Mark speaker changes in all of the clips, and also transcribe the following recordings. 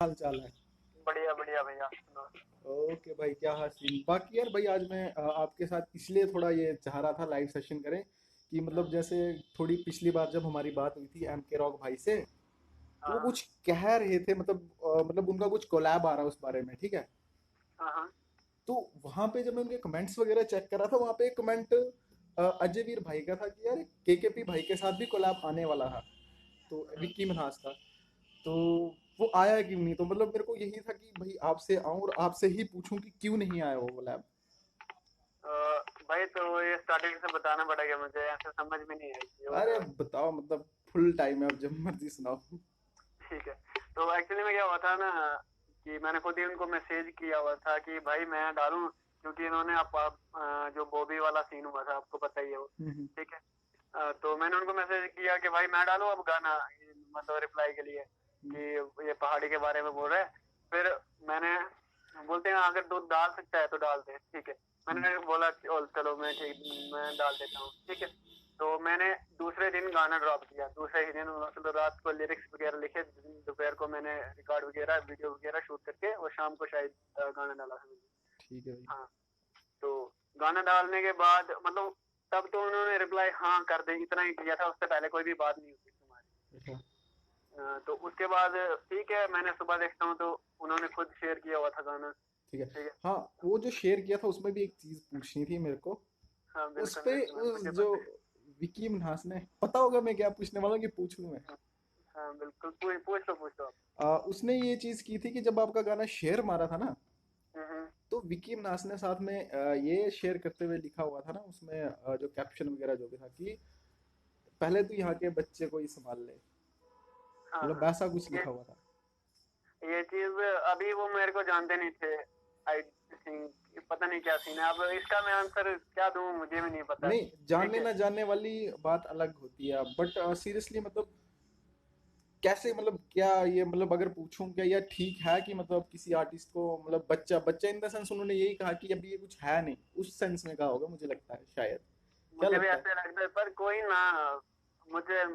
Speaker 1: हाल चाल है।
Speaker 2: बढ़िया बढ़िया भैया सुनो।
Speaker 1: ओके भाई, क्या हाल सीन। बाकी यार भाई, आज मैं आपके साथ इसलिए थोड़ा ये चाह रहा था लाइव सेशन करें कि मतलब जैसे थोड़ी पिछली बार जब हमारी बात हुई थी एम के रॉक भाई से, तो वो
Speaker 2: हाँ
Speaker 1: कुछ कह रहे थे, मतलब मतलब उनका कुछ कोलैब आ रहा है उस बारे में, ठीक है।
Speaker 2: हाँ हाँ।
Speaker 1: तो वहां पे जब मैं उनके कमेंट्स वगैरह चेक कर रहा था, वहां पे एक कमेंट अजय वीर भाई का था कि यार केकेपी भाई के साथ भी कोलैब आने वाला था, तो विक्की मिनहास का। तो वो आया क्यों नहीं? तो मतलब मेरे को यही था कि भाई आपसे आऊं और आपसे ही पूछूं कि क्यों नहीं आया वो कोलैब।
Speaker 2: अ, भाई तो ये स्टार्टिंग से बताना पड़ेगा मुझे, ऐसे समझ में नहीं आएगी और
Speaker 1: अरे बताओ, मतलब फुल टाइम है, अब जब मर्जी सुनाओ।
Speaker 2: ठीक है। तो एक्चुअली में क्या हुआ था ना कि मैंने खुद ही उनको मैसेज किया हुआ था कि भाई मैं डालूं, क्योंकि इन्होंने जो बॉबी वाला सीन हुआ था आपको पता ही है वो।
Speaker 1: हम्म।
Speaker 2: ठीक है। तो मैंने उनको मैसेज किया कि भाई मैं डालूं अब गाना, मतलब रिप्लाई के लिए
Speaker 1: हम्म।
Speaker 2: कि ये पहाड़ी के बारे में बोल रहा है। फिर मैंने बोलते हैं अगर तू डाल सकता है तो डाल दे, ठीक है।
Speaker 1: हम्म।
Speaker 2: मैंने बोला कि चलो मैं ठीक, मैं डाल देता हूँ, ठीक है। तो मैंने दूसरे दिन गाना ड्रॉप किया, दूसरे ही दिन मतलब रात को लिरिक्स वगैरह लिखे, दोपहर को मैंने रिकॉर्ड वगैरह वीडियो वगैरह शूट करके और शाम को शायद गाना डाला था मैंने।
Speaker 1: ठीक है भाई।
Speaker 2: हाँ। तो गाना डालने के बाद मतलब तब तो उन्होंने रिप्लाई हाँ कर दे इतना ही किया था, उससे पहले कोई भी बात नहीं हुई तुम्हारी।
Speaker 1: अच्छा।
Speaker 2: तो उसके बाद ठीक है, मैंने सुबह देखता हूँ तो उन्होंने खुद शेयर किया हुआ था गाना।
Speaker 1: ठीक है।
Speaker 2: ठीक है।
Speaker 1: हाँ, वो जो शेयर किया था उसमें भी एक चीज पूछनी थी मेरे को।
Speaker 2: हाँ
Speaker 1: उस
Speaker 2: बिल्कुल
Speaker 1: पे
Speaker 2: बिल्कुल
Speaker 1: उस
Speaker 2: मुझे
Speaker 1: जो
Speaker 2: पता है।
Speaker 1: विकी मिनहास ने, पता होगा मैं क्या पूछने वाला हूँ कि पूछ लूं मैं।
Speaker 2: हाँ हाँ, बिल्कुल पूछ लो आप।
Speaker 1: उसने ये चीज की थी कि जब आपका गाना शेयर मारा था ना,
Speaker 2: हम्म।
Speaker 1: तो विकी मिनास ने साथ में ये शेयर करते हुए लिखा हुआ था ना उसमें, जो कैप्शन वगैरह जो भी था कि पहले तो यहाँ के बच्चे को ही संभाल ले,
Speaker 2: हाँ
Speaker 1: मतलब
Speaker 2: हाँ।
Speaker 1: वैसा कुछ
Speaker 2: ये
Speaker 1: लिखा हुआ था।
Speaker 2: ये चीज अभी वो मेरे को जानते नहीं थे। आई थिंक पता नहीं क्या सीन है, अब इसका मैं आंसर क्या दूं मुझे भी नहीं पता।
Speaker 1: नहीं,
Speaker 2: ठीक
Speaker 1: जानने
Speaker 2: है।
Speaker 1: ना जानने वाली बात अलग होती है, बट सीरियसली मतलब कैसे, मतलब क्या ये, मतलब अगर पूछूं क्या यह ठीक है कि मतलब किसी आर्टिस्ट को, मतलब बच्चा बच्चा इन द सेंस उन्होंने यही कहा कि अभी ये कुछ है नहीं, उस सेंस में कहा होगा मुझे लगता है शायद। क्या
Speaker 2: मुझे भी
Speaker 1: लगता है?
Speaker 2: ऐसे लगता है पर कोई ना, मुझे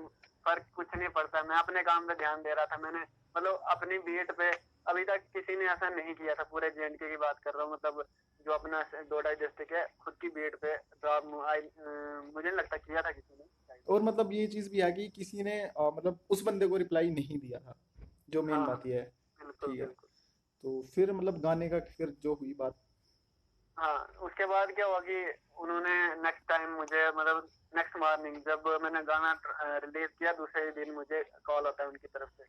Speaker 2: फर्क कुछ नहीं पड़ता, मैं अपने काम पे ध्यान दे रहा था। मैंने मतलब अपनी बीट पे अभी तक किसी ने ऐसा नहीं किया था, पूरे जेएनके की बात कर रहा हूँ, मतलब जो अपना डोडा डिस्ट्रिक्ट है खुद की बीट पे ड्रॉप मुझे नहीं लगता किया था किसी ने शायद।
Speaker 1: और मतलब ये चीज भी है कि किसी ने मतलब उस बंदे को रिप्लाई नहीं दिया था, जो मेन
Speaker 2: हाँ हाँ
Speaker 1: बात ये है।
Speaker 2: बिल्कुल
Speaker 1: ठीक है।
Speaker 2: बिल्कुल।
Speaker 1: तो फिर मतलब गाने का फिर जो हुई बात।
Speaker 2: हाँ उसके बाद क्या हुआ कि उन्होंने नेक्स्ट टाइम मुझे मतलब नेक्स्ट मॉर्निंग जब मैंने गाना रिलीज किया, दूसरे ही दिन मुझे कॉल आता है उनकी तरफ से।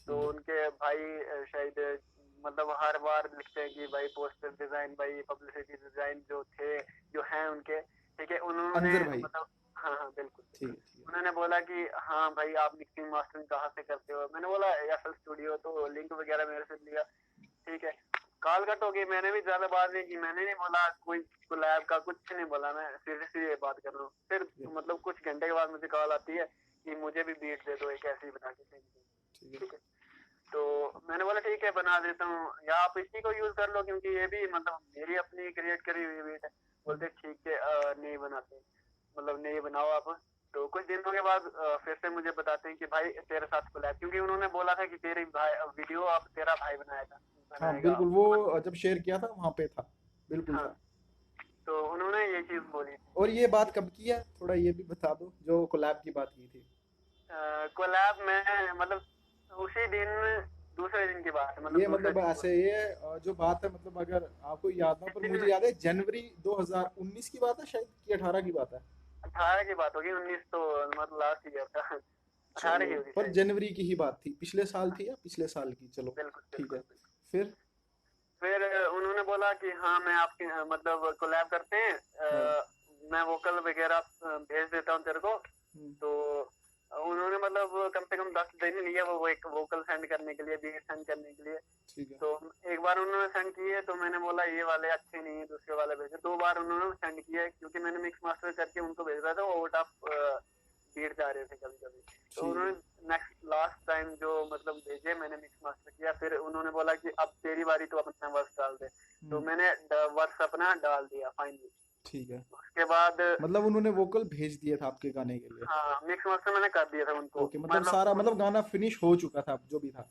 Speaker 2: तो
Speaker 1: ठीक है।
Speaker 2: उनके भाई शायद मतलब हर बार लिखते हैं कि भाई पोस्टर डिजाइन, भाई पब्लिसिटी डिजाइन जो थे जो हैं उनके, ठीक है उन्होंने
Speaker 1: अनजर भाई।
Speaker 2: मतलब हाँ हाँ बिल्कुल
Speaker 1: ठीक
Speaker 2: बिल्कुल।
Speaker 1: है। ठीक है।
Speaker 2: उन्होंने बोला कि हाँ भाई आप मिक्सिंग मास्टरिंग कहाँ से करते हो, मैंने बोला एफएल स्टूडियो, तो लिंक वगैरह मेरे से लिया। ठीक है। कॉल कट हो गई, मैंने भी ज्यादा बात नहीं की, मैंने नहीं बोला कोई कोलैब का कुछ नहीं बोला, मैं सीधे सीधे बात कर रहा हूँ। फिर
Speaker 1: ठीक है।
Speaker 2: मतलब कुछ घंटे के बाद मुझे कॉल आती है कि मुझे भी बीट दे दो एक ऐसी बना के sing की।
Speaker 1: ठीक है।
Speaker 2: ठीक है। तो मैंने बोला ठीक है बना देता हूँ, या आप इसी को यूज कर लो क्योंकि ये भी मतलब मेरी अपनी क्रिएट करी हुई बीट है। बोलते ठीक है नहीं बनाते, मतलब नहीं बनाओ आप। तो कुछ दिनों के बाद फिर से मुझे बताते हैं कि भाई तेरे साथ कोलैब, क्योंकि उन्होंने बोला था कि तेरी भाई वीडियो अब तेरा भाई
Speaker 1: हाँ
Speaker 2: बनाएगा
Speaker 1: बिल्कुल,
Speaker 2: मतलब।
Speaker 1: वो जब शेयर किया था वहां पे था, बिल्कुल
Speaker 2: हाँ।
Speaker 1: था।
Speaker 2: तो उन्होंने ये चीज बोली थी।
Speaker 1: और ये बात कब की है, थोड़ा ये भी बता दो, जो कोलैब की बात की थी।
Speaker 2: कोलैब में मतलब उसी दिन, दूसरे दिन की बात है, मतलब
Speaker 1: ये
Speaker 2: दूसरे
Speaker 1: मतलब
Speaker 2: दिन
Speaker 1: ऐसे ये जो बात है, मतलब अगर आपको याद ना,
Speaker 2: जिस
Speaker 1: पर
Speaker 2: दिन
Speaker 1: मुझे याद है जनवरी 2019 की बात है शायद, कि 18 की बात है।
Speaker 2: 18 की बात होगी, 19 तो मतलब लास्ट ईयर था। 18
Speaker 1: चलो,
Speaker 2: की होगी
Speaker 1: पर
Speaker 2: शायद।
Speaker 1: जनवरी की ही बात थी, पिछले साल थी या पिछले साल की, चलो।
Speaker 2: बिल्कुल
Speaker 1: ठीक
Speaker 2: बिल्कुल
Speaker 1: है।
Speaker 2: बिल्कुल।
Speaker 1: फिर।
Speaker 2: फिर उन्होंने बोला कि हाँ मैं आपके मतलब कोलैब करते हैं,
Speaker 1: हाँ।
Speaker 2: मैं वोकल वगैरह भेज देता हूँ तेरे को।
Speaker 1: हम्म।
Speaker 2: तो उन्होंने मतलब कम से कम 10 दिन लिया वो एक वोकल सेंड करने के लिए, बीट सेंड करने के लिए।
Speaker 1: ठीक है।
Speaker 2: तो एक बार उन्होंने सेंड किए तो मैंने बोला ये वाले अच्छे नहीं है, दूसरे वाले भेजे। 2 बार उन्होंने सेंड किए क्योंकि मैंने मिक्स मास्टर करके उनको भेज रहा था, वो आउट ऑफ बीट जा रहे थे कभी कभी। तो
Speaker 1: ठीक
Speaker 2: उन्होंने
Speaker 1: है।
Speaker 2: नेक्स्ट लास्ट टाइम जो मतलब भेजे, मैंने मिक्स मास्टर किया, फिर उन्होंने बोला कि अब तेरी बारी, तो अपना वर्स डाल दे। तो
Speaker 1: हम्म।
Speaker 2: मैंने वर्स अपना डाल दिया फाइनली।
Speaker 1: ठीक है।
Speaker 2: उसके बाद
Speaker 1: मतलब उन्होंने वोकल भेज दिया था आपके गाने के लिए।
Speaker 2: हाँ मिक्स मास्टर मैंने कर दिया था उनको
Speaker 1: ओके, मतलब
Speaker 2: मतलब
Speaker 1: सारा, मतलब गाना फिनिश हो चुका था जो भी था।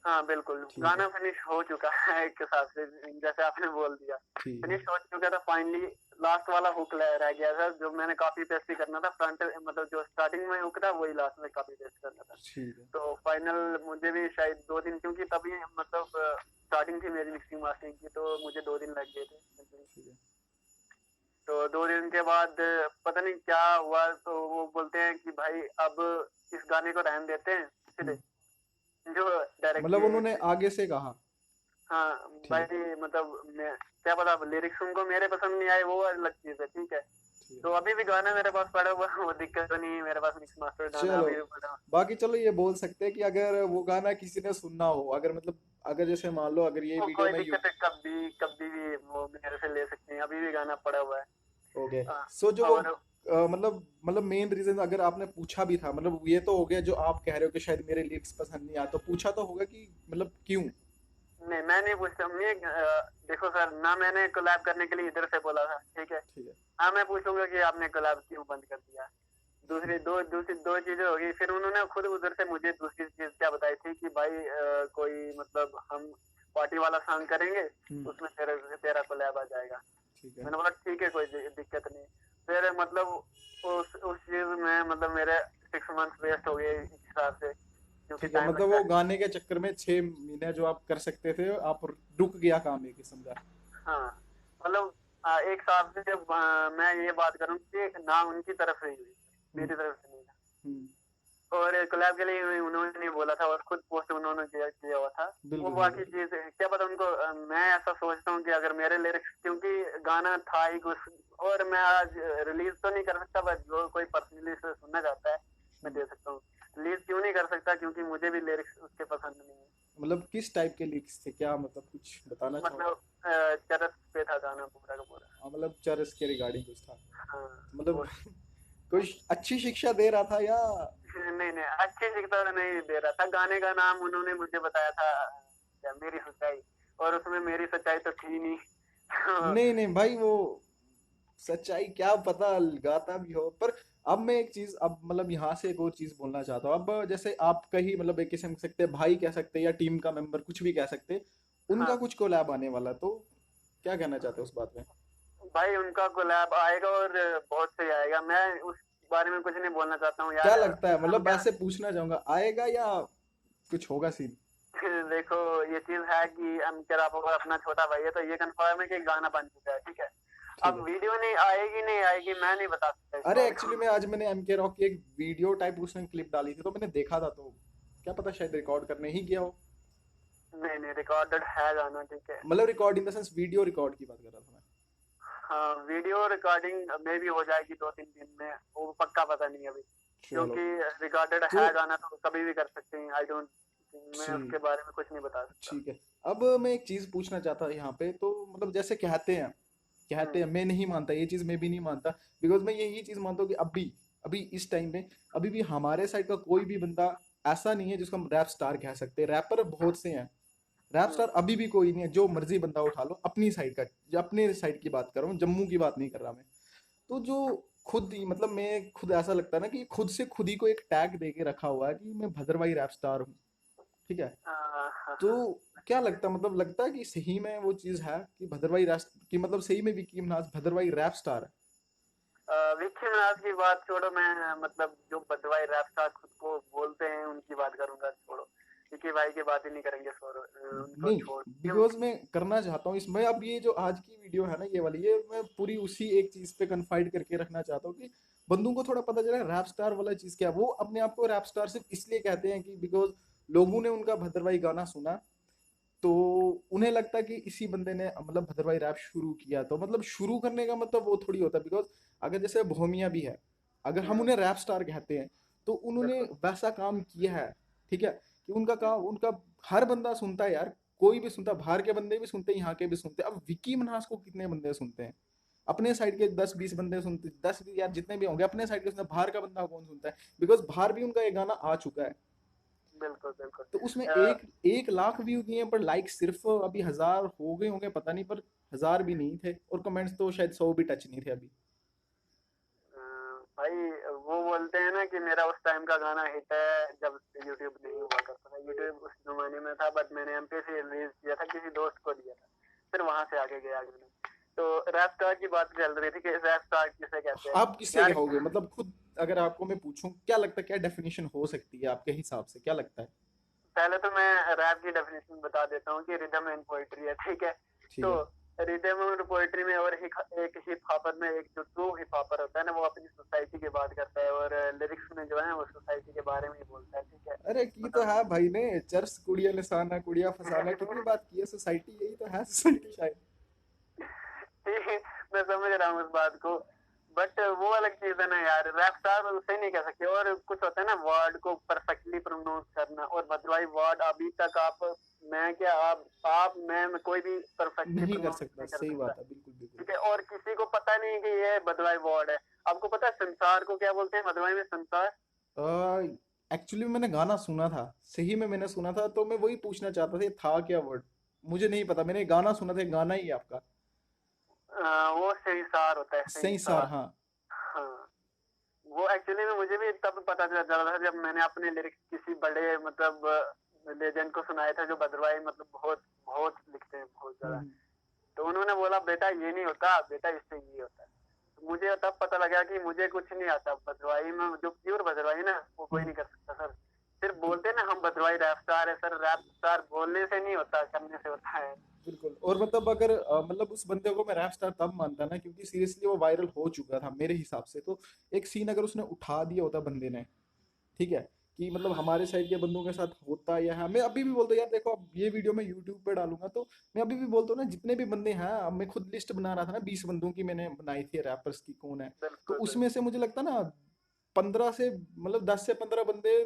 Speaker 2: हाँ बिल्कुल,
Speaker 1: ठीक है।
Speaker 2: गाना फिनिश हो चुका है एक हिसाब से, जैसे आपने बोल दिया।
Speaker 1: ठीक है।
Speaker 2: फिनिश हो चुका था फाइनली, लास्ट वाला हुक रह गया था जो मैंने कॉपी पेस्ट ही करना था, फ्रंट मतलब जो स्टार्टिंग में हुक था वही लास्ट में कॉपी पेस्ट करना था।
Speaker 1: ठीक है।
Speaker 2: तो फाइनल मुझे भी शायद 2 दिन, क्योंकि तभी मतलब स्टार्टिंग थी मेरी मिक्सिंग मास्टरिंग की, तो मुझे 2 दिन लग गए थे।
Speaker 1: ठीक है।
Speaker 2: तो 2 दिन के बाद पता नहीं क्या हुआ, तो वो बोलते हैं कि भाई अब इस गाने को रहने देते हैं, सीधे
Speaker 1: हम्म।
Speaker 2: जो
Speaker 1: मतलब उन्होंने
Speaker 2: डायरेक्टली।
Speaker 1: आगे से कहा।
Speaker 2: हाँ
Speaker 1: ठीक है।
Speaker 2: भाई, मतलब मैं क्या पता, लिरिक्स उनको मेरे पसंद नहीं आए, वो अलग चीज है, ठीक है।
Speaker 1: ठीक है।
Speaker 2: तो अभी भी गाना मेरे पास पड़ा हुआ है, वो दिक्कत तो नहीं है, मेरे पास मिक्स मास्टर गाना
Speaker 1: चलो,
Speaker 2: अभी भी पड़ा हुआ
Speaker 1: बाकी चलो ये बोल सकते हैं कि अगर वो गाना किसी ने सुनना हो, अगर मतलब अगर जैसे मान लो अगर ये
Speaker 2: है। वो
Speaker 1: वीडियो
Speaker 2: कोई
Speaker 1: में
Speaker 2: दिक्कत है, कभी कभी भी वो मेरे से ले सकते हैं, अभी भी गाना पड़ा हुआ है।
Speaker 1: ओके।
Speaker 2: हाँ,
Speaker 1: सो जो वो
Speaker 2: और
Speaker 1: मतलब मेन रीजन अगर आपने पूछा भी था, मतलब ये तो हो गया जो आप कह रहे हो कि शायद मेरे लिरिक्स पसंद नहीं आया, तो पूछा तो होगा कि मतलब क्यों।
Speaker 2: नहीं, मैं नहीं पूछता, देखो सर, ना मैंने कोलैब करने के लिए इधर से बोला था, ठीक है।
Speaker 1: ठीक है।
Speaker 2: हाँ, मैं पूछूंगा कि आपने कोलैब क्यों बंद कर दिया। दूसरी दो चीजें होगी, फिर उन्होंने खुद उधर से मुझे दूसरी चीज क्या बताई थी कि भाई कोई मतलब हम पार्टी वाला सॉन्ग करेंगे,
Speaker 1: हम्म।
Speaker 2: उसमें तेरा तेरा कोलैब आ जाएगा।
Speaker 1: ठीक है।
Speaker 2: मैंने बोला ठीक है, कोई दिक्कत नहीं। फिर मतलब उस चीज में मतलब मेरे 6 मंथ वेस्ट हो गए इस हिसाब से, क्योंकि
Speaker 1: ठीक है,
Speaker 2: टाइम
Speaker 1: मतलब
Speaker 2: लगता
Speaker 1: वो
Speaker 2: है।
Speaker 1: गाने के चक्कर में 6 महीने जो आप कर सकते थे, आप रुक गया काम एक किस्म का।
Speaker 2: हाँ, मतलब एक हिसाब से जब मैं ये बात करूँ कि ना उनकी तरफ से ही हुई,
Speaker 1: हम्म।
Speaker 2: मेरी तरफ से नहीं था।
Speaker 1: हम्म।
Speaker 2: और कोलैब के लिए उन्होंने नहीं बोला था, और खुद पोस्ट उन्होंने किया हुआ था। वो
Speaker 1: बिल्कुल
Speaker 2: बाकी
Speaker 1: बिल्कुल।
Speaker 2: चीज क्या पता उनको, मैं ऐसा सोचता हूँ कि अगर मेरे लिरिक्स, क्योंकि गाना था ही कुछ, और मैं आज रिलीज तो नहीं कर सकता, बस जो कोई पर्सनली से सुनना चाहता है मैं
Speaker 1: हम्म।
Speaker 2: दे सकता हूँ। रिलीज क्यों नहीं कर सकता, क्योंकि मुझे भी लिरिक्स उसके पसंद नहीं है।
Speaker 1: मतलब किस टाइप के लिरिक्स थे, क्या मतलब कुछ बताना चाहो।
Speaker 2: मतलब चरस पे था गाना पूरा का पूरा।
Speaker 1: हाँ, मतलब चरस के रिगार्डिंग कुछ था,
Speaker 2: हाँ,
Speaker 1: मतलब
Speaker 2: वो
Speaker 1: कुछ अच्छी शिक्षा दे रहा था या।
Speaker 2: नहीं नहीं, अच्छी शिक्षा नहीं दे रहा था। गाने का नाम उन्होंने मुझे बताया था, क्या मेरी सच्चाई, और उसमें मेरी सच्चाई तो थी नहीं।
Speaker 1: नहीं नहीं भाई, वो सच्चाई क्या पता, गाता भी हो पर। अब मैं एक चीज, अब मतलब यहाँ से एक और चीज बोलना चाहता हूँ। अब जैसे आपका ही मतलब एक किस्म कह सकते हैं, भाई कह सकते हैं या टीम का मेंबर कुछ भी कह सकते हैं, उनका
Speaker 2: हाँ
Speaker 1: कुछ कोलैब आने वाला, तो क्या कहना चाहते हो उस बात में।
Speaker 2: भाई, उनका कोलैब आएगा और बहुत सही आएगा। मैं उस बारे में कुछ नहीं बोलना चाहता हूँ
Speaker 1: क्या
Speaker 2: यार।
Speaker 1: लगता है,
Speaker 2: हम
Speaker 1: मतलब
Speaker 2: क्या
Speaker 1: ऐसे पूछना चाहूंगा, आएगा या कुछ होगा सीन।
Speaker 2: देखो, ये चीज है कि अमकर आप अपना छोटा भाई है, तो ये कंफर्म है कि गाना बन चुका है, ठीक है।
Speaker 1: ठीक
Speaker 2: अब
Speaker 1: है।
Speaker 2: वीडियो नहीं आएगी, मैं नहीं बता सकता इस
Speaker 1: अरे
Speaker 2: बात को।
Speaker 1: एक्चुअली मैं आज मैंने एम के रॉक की एक वीडियो टाइप उसने क्लिप डाली थी, तो मैंने देखा था, तो क्या पता शायद रिकॉर्ड करने ही गया हो।
Speaker 2: नहीं नहीं, रिकॉर्डेड है गाना, ठीक है।
Speaker 1: मतलब record in the sense video record की बात कर रहा था मैं।
Speaker 2: हाँ, वीडियो रिकॉर्डिंग में भी हो जाएगी 2-3 दिन में, वो पक्का पता नहीं अभी,
Speaker 1: चलो।
Speaker 2: क्योंकि रिकॉर्डेड
Speaker 1: तो
Speaker 2: है गाना तो कभी भी कर सकते हैं। आई डोंट, मैं उसके
Speaker 1: ठीक
Speaker 2: बारे में कुछ नहीं बता सकता।
Speaker 1: ठीक है। अब मैं एक चीज पूछना चाहता हूँ यहाँ पे, तो मतलब जैसे कहते हैं,
Speaker 2: हम्म।
Speaker 1: मैं नहीं मानता ये चीज, मैं भी नहीं मानता। बिकॉज मैं यही चीज मानता हूँ कि अभी अभी इस टाइम में अभी भी हमारे साइड का कोई भी बंदा ऐसा नहीं है जिसको हम रैप स्टार कह सकते हैं। रैपर बहुत से हैं, रैप
Speaker 2: हम्म।
Speaker 1: स्टार अभी भी कोई नहीं है। जो मर्जी बंदा उठा लो अपनी साइड का, जो अपने साइड की बात कर रहा हूँ, जम्मू की बात नहीं कर रहा मैं। तो जो खुद ही मतलब मैं खुद ऐसा लगता है ना कि खुद से खुद ही को एक टैग दे के रखा हुआ है कि मैं भद्रवाही रैप स्टार हूँ। ठीक है। तो क्या लगता है, मतलब लगता है कि सही में वो चीज है कि भद्रवाही राष्ट्र की मतलब सही में विक्की मिनाज भद्रवाही रैप स्टार है।
Speaker 2: विक्की मिनाज की बात छोड़ो, मैं मतलब जो बदवाई रैप स्टार खुद को बोलते हैं उनकी बात करूंगा, छोड़ो। विक्की भाई की बात ही नहीं करेंगे, छोड़ो, उनको
Speaker 1: नहीं,
Speaker 2: छोड़ क्यों।
Speaker 1: बिकॉज मैं करना चाहता हूँ इसमें, अब ये जो आज की वीडियो है ना ये वाली, ये मैं पूरी उसी एक चीज पे कन्फाइड करके रखना चाहता हूँ कि बंदों को थोड़ा पता चला रैप स्टार वाला चीज क्या है। वो अपने आप को रैप स्टार सिर्फ इसलिए कहते हैं कि बिकॉज लोगों ने उनका भद्रवाही गाना सुना, तो उन्हें लगता है कि इसी बंदे ने मतलब भद्रवाही रैप शुरू किया। तो मतलब शुरू करने का मतलब वो थोड़ी होता है, बिकॉज अगर जैसे भोमिया भी है, अगर हम उन्हें रैप स्टार कहते हैं तो उन्होंने
Speaker 2: बिल्कुल।
Speaker 1: वैसा काम किया है। ठीक है, कि उनका काम उनका हर बंदा सुनता है यार, कोई भी सुनता है, बाहर के बंदे भी सुनते हैं, यहाँ के भी सुनते हैं। अब विकी मनास को कितने बंदे सुनते हैं, अपने साइड के 10-20 बंदे सुनते, 10 यार जितने भी होंगे अपने साइड के सुनते हैं, बाहर का बंदा कौन सुनता है, बिकॉज बाहर भी उनका ये गाना आ चुका है।
Speaker 2: बिल्कुल बिल्कुल।
Speaker 1: तो उसमें
Speaker 2: अ,
Speaker 1: 1 लाख व्यू किए हैं, पर लाइक सिर्फ अभी 1000 हो गए होंगे पता नहीं, पर 1000 भी नहीं थे, और कमेंट्स तो शायद 100 भी टच नहीं थे अभी।
Speaker 2: भाई, वो बोलते हैं ना कि मेरा उस टाइम का गाना हिट है जब यूट्यूब नहीं हुआ करता था। यूट्यूब उस जमाने में था, बट मैंने एमपी से रिलीज किया था, किसी दोस्त को दिया था, फिर वहां से आगे गया गाना। तो रैप स्टार की बात चल रही थी कि रैप स्टार किसे कहते हैं
Speaker 1: आप किससे
Speaker 2: यार।
Speaker 1: कहोगे, मतलब खुद अगर आपको मैं पूछूं क्या लगता है, क्या डेफिनेशन हो सकती है आपके हिसाब से, क्या लगता है?
Speaker 2: पहले तो मैं रैप की डेफिनेशन बता देता हूँ कि रिदम एंड पोइट्री है, ठीक है।
Speaker 1: ठीक
Speaker 2: तो
Speaker 1: है।
Speaker 2: रिदम और पोइट्री में, और एक हिप हॉपर में, एक जो ट्रू हिप हॉपर होता है ना, वो अपनी सोसाइटी की बात करता है, और लिरिक्स में जो है वो सोसाइटी के बारे में ही बोलता है, ठीक है।
Speaker 1: अरे की तो है
Speaker 2: मतलब
Speaker 1: भाई ने, चर्च कुड़िया निशाना कुड़िया फसाना, कितनी बात की है, सोसाइटी यही तो है सोसाइटी शायद।
Speaker 2: ठीक है, मैं समझ रहा हूँ उस बात को, बट वो अलग चीज है ना यार, रैप स्टार उसे नहीं कह सकते। और कुछ होता है ना वर्ड को परफेक्टली प्रोनाउंस करना, और भद्रवाही वर्ड अभी तक मैं क्या आप मैं कोई भी परफेक्टली
Speaker 1: नहीं कर
Speaker 2: प्रोनाउंस
Speaker 1: सकता,
Speaker 2: नहीं कर
Speaker 1: सही
Speaker 2: सकता,
Speaker 1: बात है, बिल्कुल बिल्कुल।
Speaker 2: ठीक है। और किसी को पता नहीं कि ये भद्रवाही वर्ड है। आपको पता है संसार को क्या बोलते हैं भद्रवाही में? संसार।
Speaker 1: एक्चुअली मैंने गाना सुना था, सही में मैंने सुना था, तो मैं वही पूछना चाहता था ये था क्या वर्ड। मुझे नहीं पता, मैंने गाना सुना था, गाना ही है आपका।
Speaker 2: वो सही सार होता है, सही
Speaker 1: सही सार,
Speaker 2: सार।
Speaker 1: हाँ।
Speaker 2: हाँ, वो एक्चुअली में मुझे भी तब पता चला था जब मैंने अपने लिरिक्स किसी बड़े मतलब लेजेंड को सुनाए थे, जो भद्रवाही मतलब बहुत बहुत लिखते हैं, बहुत ज्यादा।
Speaker 1: हम्म।
Speaker 2: तो उन्होंने बोला बेटा ये नहीं होता, बेटा इससे ये होता है। तो मुझे तब पता लगा कि मुझे कुछ नहीं आता भद्रवाही में, जो प्योर भद्रवाही ना वो कोई
Speaker 1: हम्म।
Speaker 2: नहीं कर सकता सर। सिर्फ बोलते ना हम भद्रवाही रैप स्टार है सर, रैप स्टार बोलने से नहीं होता, करने से होता है।
Speaker 1: बिल्कुल। और मतलब अगर मतलब उस बंदे को मैं रैप स्टार तब मानता ना, क्योंकि सीरियसली वो वायरल हो चुका था मेरे हिसाब से। तो एक सीन अगर उसने उठा दिया होता बंदे ने, ठीक है, कि मतलब हमारे साइड के बंदों के साथ होता या है, मैं अभी भी बोलता हूँ यार देखो, अब ये वीडियो मैं यूट्यूब पे डालूंगा तो मैं अभी भी बोलता हूँ ना, जितने भी बंदे हैं, अब मैं खुद लिस्ट बना रहा था ना, 20 बंदों की मैंने बनाई थी रैपर्स की कौन है। तो
Speaker 2: बिल्कुल
Speaker 1: उसमें से
Speaker 2: बिल्कुल।
Speaker 1: मुझे लगता ना 10 से 15 बंदे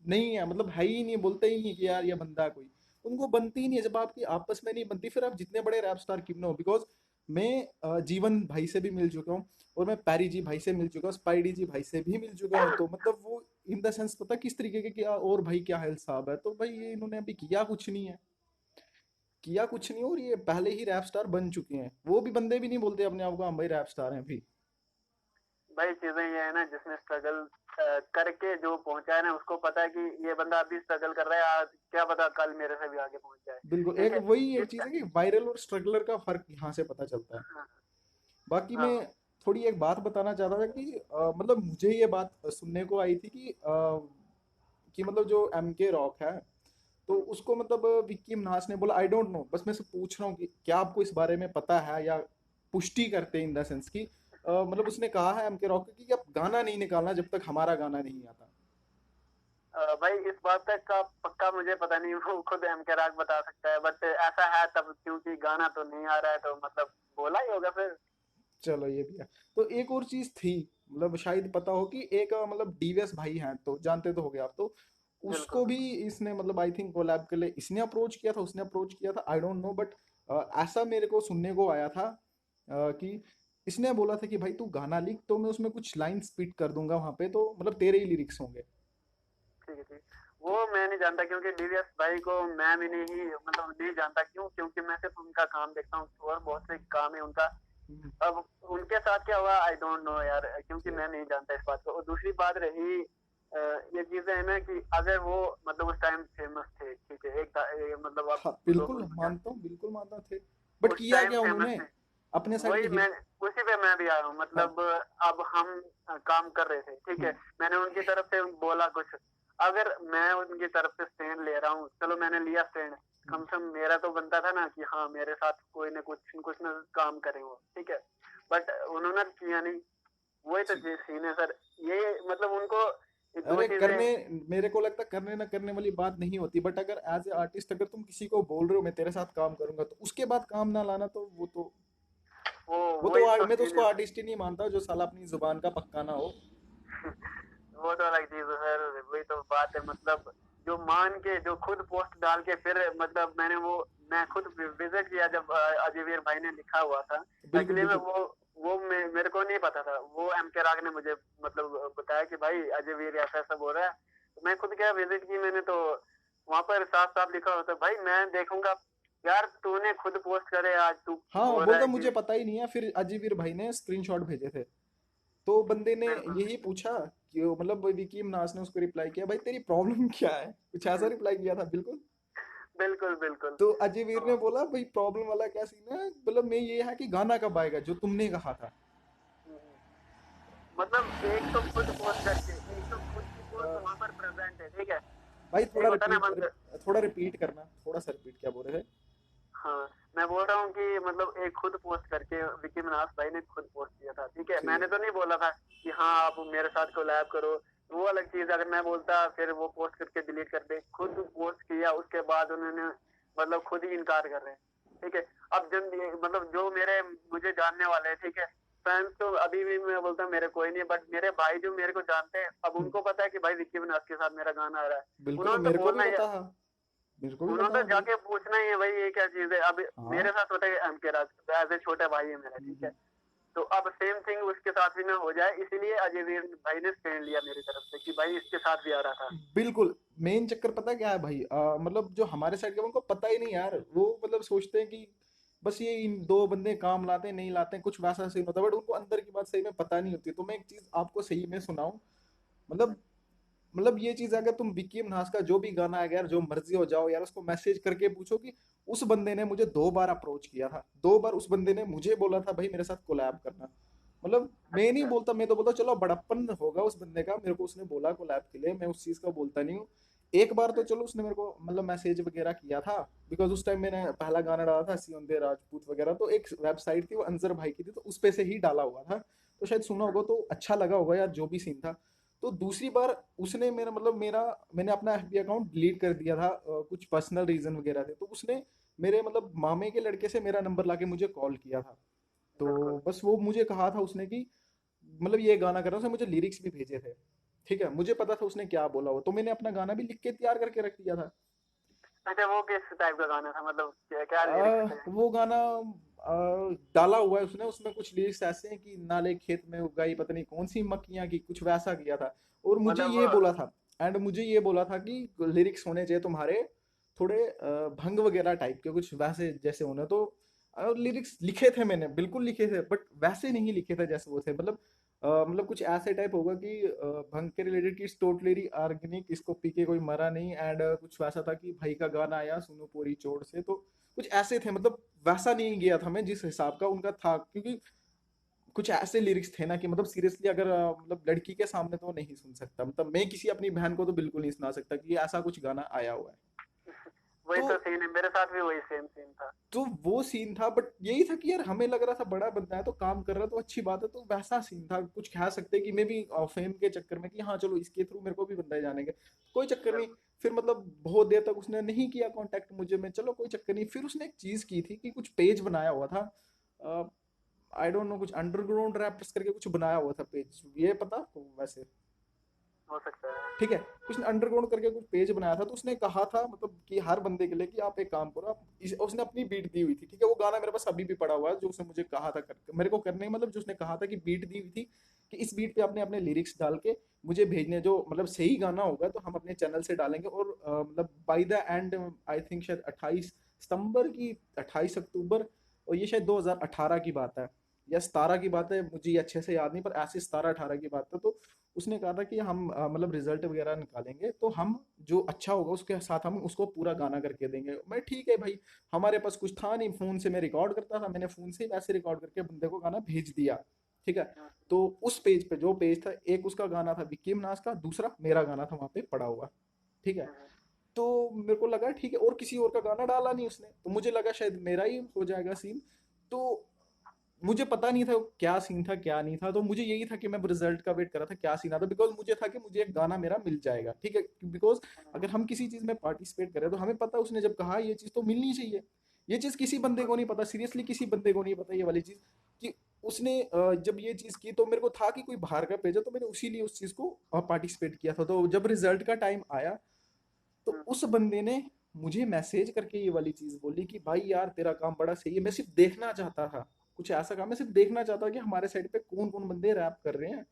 Speaker 1: नहीं है, मतलब है ही नहीं, बोलते ही नहीं कि यार ये बंदा कोई। उनको बनती ही नहीं है, जब आपकी आपस में नहीं बनती फिर आप जितने बड़े रैप स्टार क्यों ना हो। बिकॉज मैं जीवन भाई से भी मिल चुका हूँ, और मैं पैरी जी भाई से मिल चुका हूँ, स्पाइडी जी भाई से भी मिल चुका हूँ, तो मतलब वो इन द सेंस पता किस तरीके के, क्या और भाई क्या हाल साहब है, तो भाई ये इन्होंने अभी किया कुछ नहीं है, किया कुछ नहीं, और ये पहले ही रैप स्टार बन चुके हैं। वो भी बंदे भी नहीं बोलते अपने आप को हम भाई रैप स्टार हैं अभी।
Speaker 2: भाई चीजें ये है ना, जिसने स्ट्रगल करके जो पहुंचा है ना, उसको पता है कि ये बंदा अभी स्ट्रगल कर रहा है, आज क्या पता कल मेरे से भी आगे पहुंच जाए,
Speaker 1: बिल्कुल,
Speaker 2: ठीक
Speaker 1: एक
Speaker 2: है।
Speaker 1: वही एक चीज
Speaker 2: जिसका
Speaker 1: है कि वायरल और स्ट्रगलर का फर्क यहाँ से पता चलता है।
Speaker 2: हाँ
Speaker 1: बाकी मैं
Speaker 2: हाँ
Speaker 1: थोड़ी एक बात बताना चाहता था कि मतलब मुझे ये बात सुनने को आई थी कि मतलब जो एम के रॉक है, तो उसको मतलब विक्की मिनाज ने बोला, आई डोंट नो, बस मैं से पूछ रहा हूँ कि क्या आपको इस बारे में पता है, या पुष्टि करते हैं इन द सेंस कि मतलब उसने कहा है एम के रॉक कि अब गाना नहीं निकालना जब तक हमारा गाना नहीं आता।
Speaker 2: भाई इस बात तक का पक्का मुझे पता नहीं, वो खुद एम के राग बता सकता है, बट ऐसा है तब, क्योंकि गाना तो नहीं आ रहा है, तो मतलब बोला ही होगा फिर।
Speaker 1: चलो ये भी है। तो एक और चीज थी, मतलब शायद पता हो कि एक मतलब डीवीएस भाई हैं, तो जानते तो होगे आप तो,
Speaker 2: बिल्कुल
Speaker 1: उसको भी
Speaker 2: बिल्कुल।
Speaker 1: इसने मतलब आई थिंक कोलैब के लिए इसने अप्रोच किया था, उसने अप्रोच किया था, आई डोंट नो, बट ऐसा मेरे को सुनने को आया था कि इसने बोला था कि भाई तू गाना लिख, तो मैं उसमें कुछ लाइन स्पिट कर दूंगा वहां पे, तो मतलब तेरे ही लिरिक्स होंगे।
Speaker 2: ठीक है, ठीक।
Speaker 1: तो
Speaker 2: वो मैं नहीं जानता, क्योंकि डीवीएस भाई को मैं भी नहीं मतलब नहीं जानता, क्यों? क्योंकि मैं सिर्फ उनका काम देखता हूँ, और बहुत से काम है उनका।
Speaker 1: हम्म,
Speaker 2: अब उनके साथ क्या हुआ आई डोंट नो यार, क्योंकि
Speaker 1: ठीक है।
Speaker 2: मैं नहीं जानता इस बात को। और दूसरी बात रही ये चीजें है ना कि अगर वो मतलब उस टाइम फेमस थे, ठीक है, मतलब अब
Speaker 1: हाँ
Speaker 2: लोग
Speaker 1: बिल्कुल
Speaker 2: उनको
Speaker 1: मानता हूँ, बिल्कुल मानता थे, बट
Speaker 2: उस
Speaker 1: किया
Speaker 2: टाइम
Speaker 1: क्या
Speaker 2: फेमस
Speaker 1: उन्होंने,
Speaker 2: थे।
Speaker 1: अपने साइड के
Speaker 2: वही मैं,
Speaker 1: हिट।
Speaker 2: उसी पे मैं भी आया हूँ,
Speaker 1: हाँ।
Speaker 2: मतलब अब हम काम कर रहे थे, ठीक है।
Speaker 1: हम्म।
Speaker 2: मैंने उनकी तरफ से बोला कुछ, अगर मैं उनकी तरफ से स्टैंड ले रहा हूँ, चलो मैंने लिया स्टैंड,
Speaker 1: हम्म।
Speaker 2: कम से कम मेरा तो बनता था ना कि हाँ मेरे साथ कोई ना कुछ ना काम करे वो, ठीक है। बट उन्होंने किया नहीं। वही तो
Speaker 1: ठीक।
Speaker 2: सीन है सर। ये मतलब उनको ये दो
Speaker 1: अरे
Speaker 2: चीजें।
Speaker 1: करने, मेरे को लगता है करने ना करने वाली बात नहीं होती, बट अगर एज ए आर्टिस्ट अगर तुम किसी को बोल रहे हो मैं तेरे साथ काम करूंगा, तो उसके बाद काम ना लाना, तो
Speaker 2: वो
Speaker 1: वो तो
Speaker 2: वही तो
Speaker 1: मैं तो
Speaker 2: सीन
Speaker 1: उसको
Speaker 2: है सर।
Speaker 1: आर्टिस्ट ही नहीं मानता जो साला अपनी जुबान का पक्का ना हो।
Speaker 2: वो तो अलग चीज है सर, वही तो बात है, मतलब जो मान के, जो खुद पोस्ट डाल के फिर मतलब मैं खुद विजिट किया जब अजयवीर भाई ने लिखा हुआ था।
Speaker 1: बिल्कुल
Speaker 2: एक्चुअली में
Speaker 1: बिल्कुल।
Speaker 2: मेरे को नहीं पता था, वो एम के राग ने मुझे मतलब बताया कि भाई अजयवीर ऐसा ऐसा बोल रहा है। तो मैं खुद गया, विजिट की मैंने, तो वहां पर साफ साफ लिखा होता, भाई मैं देखूंगा। यार तूने खुद पोस्ट करे, आज तू
Speaker 1: हाँ
Speaker 2: बोल रहा
Speaker 1: बोलता
Speaker 2: है
Speaker 1: मुझे
Speaker 2: कि
Speaker 1: पता ही नहीं है, फिर अजीवीर भाई ने स्क्रीनशॉट भेजे थे। तो बंदे ने
Speaker 2: बिल्कुल
Speaker 1: यही पूछा कि मतलब विकी मनास ने उसको रिप्लाई किया, भाई तेरी प्रॉब्लम क्या है, कुछ ऐसा रिप्लाई किया था बिल्कुल।
Speaker 2: बिल्कुल बिल्कुल।
Speaker 1: तो अजय वीर ने
Speaker 2: हाँ।
Speaker 1: बोला भाई प्रॉब्लम वाला क्या सीन है, मतलब मैं ये है कि गाना कब आएगा जो तुमने कहा था।
Speaker 2: हम्म। मतलब एक तो खुद पोस्ट करके, एक तो खुद की पोस्ट
Speaker 1: अ,
Speaker 2: वहां पर प्रेजेंट है, ठीक है।
Speaker 1: भाई
Speaker 2: एक होता है ना मतलब,
Speaker 1: थोड़ा रिपीट करना, थोड़ा सा रिपीट, क्या बोल रहे थे?
Speaker 2: हाँ मैं बोल रहा हूँ कि मतलब एक खुद पोस्ट करके विकी मिनास भाई ने खुद पोस्ट किया था, ठीक है।
Speaker 1: ठीक है।
Speaker 2: मैंने तो नहीं बोला था कि हाँ आप मेरे साथ कोलैब करो, वो अलग चीज। अगर मैं बोलता फिर वो पोस्ट करके डिलीट कर दे, खुद पोस्ट किया उसके बाद उन्होंने मतलब खुद ही इनकार कर रहे हैं, ठीक है। अब जब मतलब जो मेरे मुझे जानने वाले हैं, ठीक है, फैंस तो अभी भी मैं बोलता हूँ मेरे कोई नहीं, बट मेरे भाई जो मेरे को जानते हैं, अब
Speaker 1: हम्म,
Speaker 2: उनको पता है कि भाई विक्की विनाश के साथ मेरा गाना आ रहा है।
Speaker 1: बिल्कुल,
Speaker 2: उन्होंने तो
Speaker 1: मेरे को भी
Speaker 2: बोलना ही है,
Speaker 1: पता है, मेरे को भी
Speaker 2: उन्होंने
Speaker 1: पता
Speaker 2: तो
Speaker 1: है भाई।
Speaker 2: जाके पूछना ही है भाई ये क्या चीज है। अब
Speaker 1: हाँ।
Speaker 2: मेरे साथ होता है एम के राज एज ए छोटा भाई है मेरा, ठीक है। तो अब सेम थिंग उसके साथ भी ना हो जाए, इसीलिए अजय वीर भाई ने स्टैंड लिया मेरी तरफ से कि भाई इसके साथ भी आ रहा था।
Speaker 1: बिल्कुल। मेन चक्कर पता क्या है भाई, मतलब जो हमारे साइड के उनको पता ही नहीं यार, वो मतलब सोचते हैं कि बस ये इन दो बंदे काम लाते हैं नहीं लाते हैं, कुछ वैसा सीन होता है, बट उनको अंदर की बात सही में पता नहीं होती। तो मैं एक चीज आपको सही में सुनाऊं, मतलब ये चीज अगर तुम विक्की मनास का जो भी गाना है यार, जो मर्जी हो जाओ यार, उसको मैसेज करके पूछो कि उस बंदे ने मुझे 2 बार अप्रोच किया था, 2 बार उस बंदे ने मुझे बोला था भाई मेरे साथ कोलैब करना। मतलब मैं नहीं
Speaker 2: अच्छा।
Speaker 1: बोलता, मैं तो बोलता चलो बड़प्पन होगा उस बंदे का, मेरे को उसने बोला कोलैब के लिए, मैं उस चीज का बोलता नहीं हूँ। एक बार तो चलो उसने मेरे को मतलब मैसेज वगैरह किया था, बिकॉज उस टाइम मैंने पहला गाना डाला था सियोंदे राजपूत वगैरह, तो एक वेबसाइट थी वो अंजर भाई की थी, तो उस पे से ही डाला हुआ था, तो शायद सुना होगा, तो अच्छा लगा होगा यार जो भी सीन था। तो दूसरी बार उसने मेरा मतलब मेरा मैंने अपना एफबी अकाउंट डिलीट कर दिया था, कुछ पर्सनल रीजन वगैरह थे, तो उसने मेरे मतलब मामे के लड़के से मेरा नंबर लाके मुझे कॉल किया था। तो
Speaker 2: बिल्कुल।
Speaker 1: बस वो मुझे कहा था उसने कि मतलब ये गाना कर रहा हूँ, उसने मुझे लिरिक्स भी भेजे थे, ठीक है, मुझे पता था उसने क्या बोला हो, तो मैंने अपना गाना भी लिख के तैयार करके रख दिया था।
Speaker 2: अच्छा वो किस टाइप का गाना था, मतलब क्या क्या लिरिक्स थे?
Speaker 1: वो गाना डाला हुआ है उसने, उसमें कुछ लिरिक्स ऐसे हैं कि नाले खेत में उगाई पता नहीं कौन सी मक्खियां की, कुछ वैसा किया था। और मुझे
Speaker 2: मतलब
Speaker 1: ये बोला था, एंड मुझे ये बोला था कि लिरिक्स होने चाहिए तुम्हारे थोड़े भंग वगैरह टाइप के, कुछ वैसे जैसे होने। तो लिरिक्स लिखे थे मैंने, बिल्कुल लिखे थे, बट वैसे नहीं लिखे थे जैसे वो थे, मतलब मतलब कुछ ऐसे टाइप होगा कि भंग के रिलेटेड की टोटली ऑर्गेनिक, इसको पी के कोई मरा नहीं, एंड कुछ वैसा था कि भाई का गाना आया सुनो पूरी चोट से, तो कुछ ऐसे थे, मतलब वैसा नहीं गया था मैं जिस हिसाब का उनका था, क्योंकि कुछ ऐसे लिरिक्स थे ना कि मतलब सीरियसली अगर मतलब लड़की के सामने तो नहीं सुन सकता, मतलब मैं किसी अपनी बहन को तो बिल्कुल नहीं सुना सकता कि ऐसा कुछ गाना आया हुआ है।
Speaker 2: वही
Speaker 1: तो
Speaker 2: तो सीन है, मेरे साथ भी वही सेम सीन था।
Speaker 1: वो सीन था, बट यही था कि यार हमें लग रहा था बड़ा बंदा है तो काम कर रहा है तो अच्छी बात है, तो वैसा सीन था, कुछ कह सकते हैं कि मे भी फेम के चक्कर में कि हाँ चलो इसके थ्रू मेरे को भी बंदा जानेंगे, कोई चक्कर नहीं।
Speaker 2: बिल्कुल।
Speaker 1: फिर मतलब बहुत देर तक उसने नहीं किया कांटेक्ट मुझे, में चलो कोई चक्कर नहीं। फिर उसने एक चीज की थी कि कुछ पेज बनाया हुआ था, आई डोंट नो, कुछ अंडरग्राउंड रैपर्स करके कुछ बनाया हुआ था पेज, ये पता आपको वैसे?
Speaker 2: हो सकता
Speaker 1: ठीक
Speaker 2: है।
Speaker 1: है, उसने अंडरग्राउंड करके कुछ पेज बनाया था, तो उसने कहा था मतलब कि हर बंदे के लिए कि आप एक काम करो, आप उसने अपनी बीट दी हुई थी, ठीक है, वो गाना मेरे पास अभी भी पड़ा हुआ है जो उसने मुझे कहा था मेरे को करने, मतलब जो उसने कहा था कि बीट दी हुई थी कि इस बीट पे आपने अपने लिरिक्स डाल के मुझे भेजने, जो मतलब सही गाना होगा तो हम अपने चैनल से डालेंगे, और मतलब by the and I think शायद 28 सितंबर की, 28 अक्टूबर, और ये शायद 2018 की बात है या 17 की बात है, मुझे ये अच्छे से याद नहीं, पर ऐसे 17-18 की बात है। तो उसने कहा था कि हम मतलब रिजल्ट वगैरह निकालेंगे तो हम जो अच्छा होगा उसके साथ हम उसको पूरा गाना करके देंगे। मैं ठीक है भाई, हमारे पास कुछ था नहीं, फोन से मैं रिकॉर्ड करता था, मैंने फोन से वैसे रिकॉर्ड करके बंदे को गाना भेज दिया, ठीक है। तो उस पेज पे जो पेज था, एक उसका गाना था विक्की मनास का, दूसरा मेरा गाना था वहां पे पड़ा हुआ, ठीक है। तो मेरे को लगा ठीक है, और किसी और का गाना डाला नहीं उसने, तो मुझे लगा शायद मेरा ही हो जाएगा सीन। तो मुझे पता नहीं था क्या सीन था क्या नहीं था, तो मुझे यही था कि मैं रिजल्ट का वेट कर रहा था क्या सीन आता, बिकॉज मुझे था कि मुझे एक गाना मेरा मिल जाएगा, ठीक है, बिकॉज अगर हम किसी चीज में पार्टिसिपेट करें तो हमें पता उसने जब कहा ये चीज तो मिलनी चाहिए। ये चीज किसी बंदे को नहीं पता, सीरियसली किसी बंदे को नहीं पता ये वाली चीज, कि उसने जब ये चीज की तो मेरे को था कि कोई बाहर का पेज है, तो मैंने उसी लिए उस चीज को पार्टिसिपेट किया था। तो जब रिजल्ट का टाइम आया तो उस बंदे ने मुझे मैसेज करके ये वाली चीज बोली कि भाई यार तेरा काम बड़ा सही है, मैं सिर्फ देखना चाहता था, कुछ ऐसा काम मैं सिर्फ देखना चाहता था कि हमारे साइड पे कौन कौन बंदे रैप कर रहे हैं।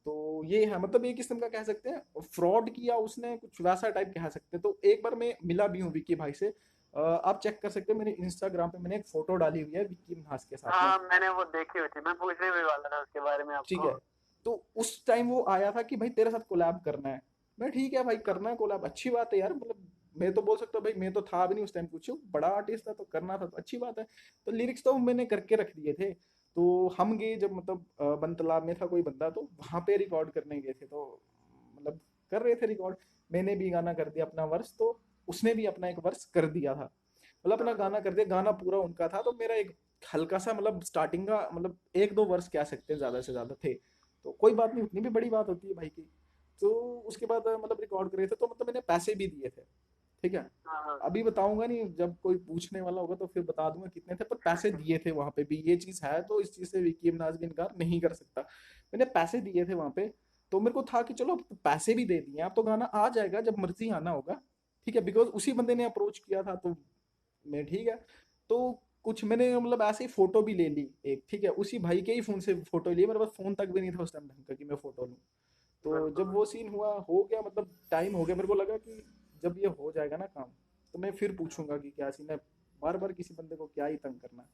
Speaker 1: तो ये है, मतलब एक किस्म का कह सकते हैं फ्रॉड किया उसने, कुछ वैसा टाइप कह सकते हैं। तो एक बार मैं मिला भी हूँ विक्की भाई से, आप चेक कर सकते हैं मेरे इंस्टाग्राम पे मैंने एक फोटो डाली हुई है विक्की मिनहास के साथ में।
Speaker 2: हाँ मैंने वो देखी हुई थी, मैं पूछने भी वाला था उसके बारे में
Speaker 1: ठीक
Speaker 2: आपको।
Speaker 1: है, तो उस टाइम वो आया था कि भाई तेरे साथ कोलैब करना है। मैं ठीक है भाई, करना है कोलैब, अच्छी बात है यार, मतलब मैं तो बोल सकता हूँ भाई, मैं तो था भी नहीं उस टाइम, कुछ बड़ा आर्टिस्ट था तो करना था, तो अच्छी बात है। तो लिरिक्स तो मैंने करके रख दिए थे। तो हम गए जब, मतलब बन तालाब में था कोई बंदा, तो वहां पे रिकॉर्ड करने गए थे, तो मतलब कर रहे थे रिकॉर्ड। मैंने भी गाना कर दिया अपना वर्स, तो उसने भी अपना एक वर्स कर दिया था, मतलब अपना
Speaker 2: हाँ
Speaker 1: गाना कर दिया, गाना पूरा उनका था, तो मेरा एक हल्का सा, मतलब स्टार्टिंग का, मतलब एक दो वर्स कह सकते हैं, ज्यादा से ज्यादा थे। तो कोई बात नहीं, उतनी भी बड़ी बात होती है भाई की। तो उसके बाद मतलब रिकॉर्ड कर रहे थे, तो मतलब मैंने पैसे भी दिए थे, ठीक है।
Speaker 2: हाँ हाँ।
Speaker 1: अभी बताऊंगा नहीं, जब कोई पूछने वाला होगा तो फिर बता दूंगा कितने थे, पर पैसे दिए थे वहां पे भी, ये चीज है, तो इस चीज से विकी मिनाज भी इनकार नहीं कर सकता। मैंने पैसे दिए थे वहां पे, तो मेरे को था कि चलो अब पैसे भी दे दिए, अब तो गाना आ जाएगा जब मर्जी आना होगा, ठीक है, बिकॉज उसी बंदे ने अप्रोच किया था, तो मैं ठीक है। तो कुछ मैंने मतलब ऐसे ही फोटो भी ले ली एक, ठीक है, उसी भाई के ही फोन से फोटो ली, मेरे पास फोन तक भी नहीं था उस टाइम ढंग का कि मैं फोटो लूँ। तो
Speaker 2: बिल्कुल
Speaker 1: जब वो सीन हुआ, हो गया, मतलब टाइम हो गया, मेरे को लगा कि जब ये हो जाएगा ना काम, तो मैं फिर पूछूंगा कि क्या सीन है, बार बार किसी बंदे को क्या ही तंग करना है।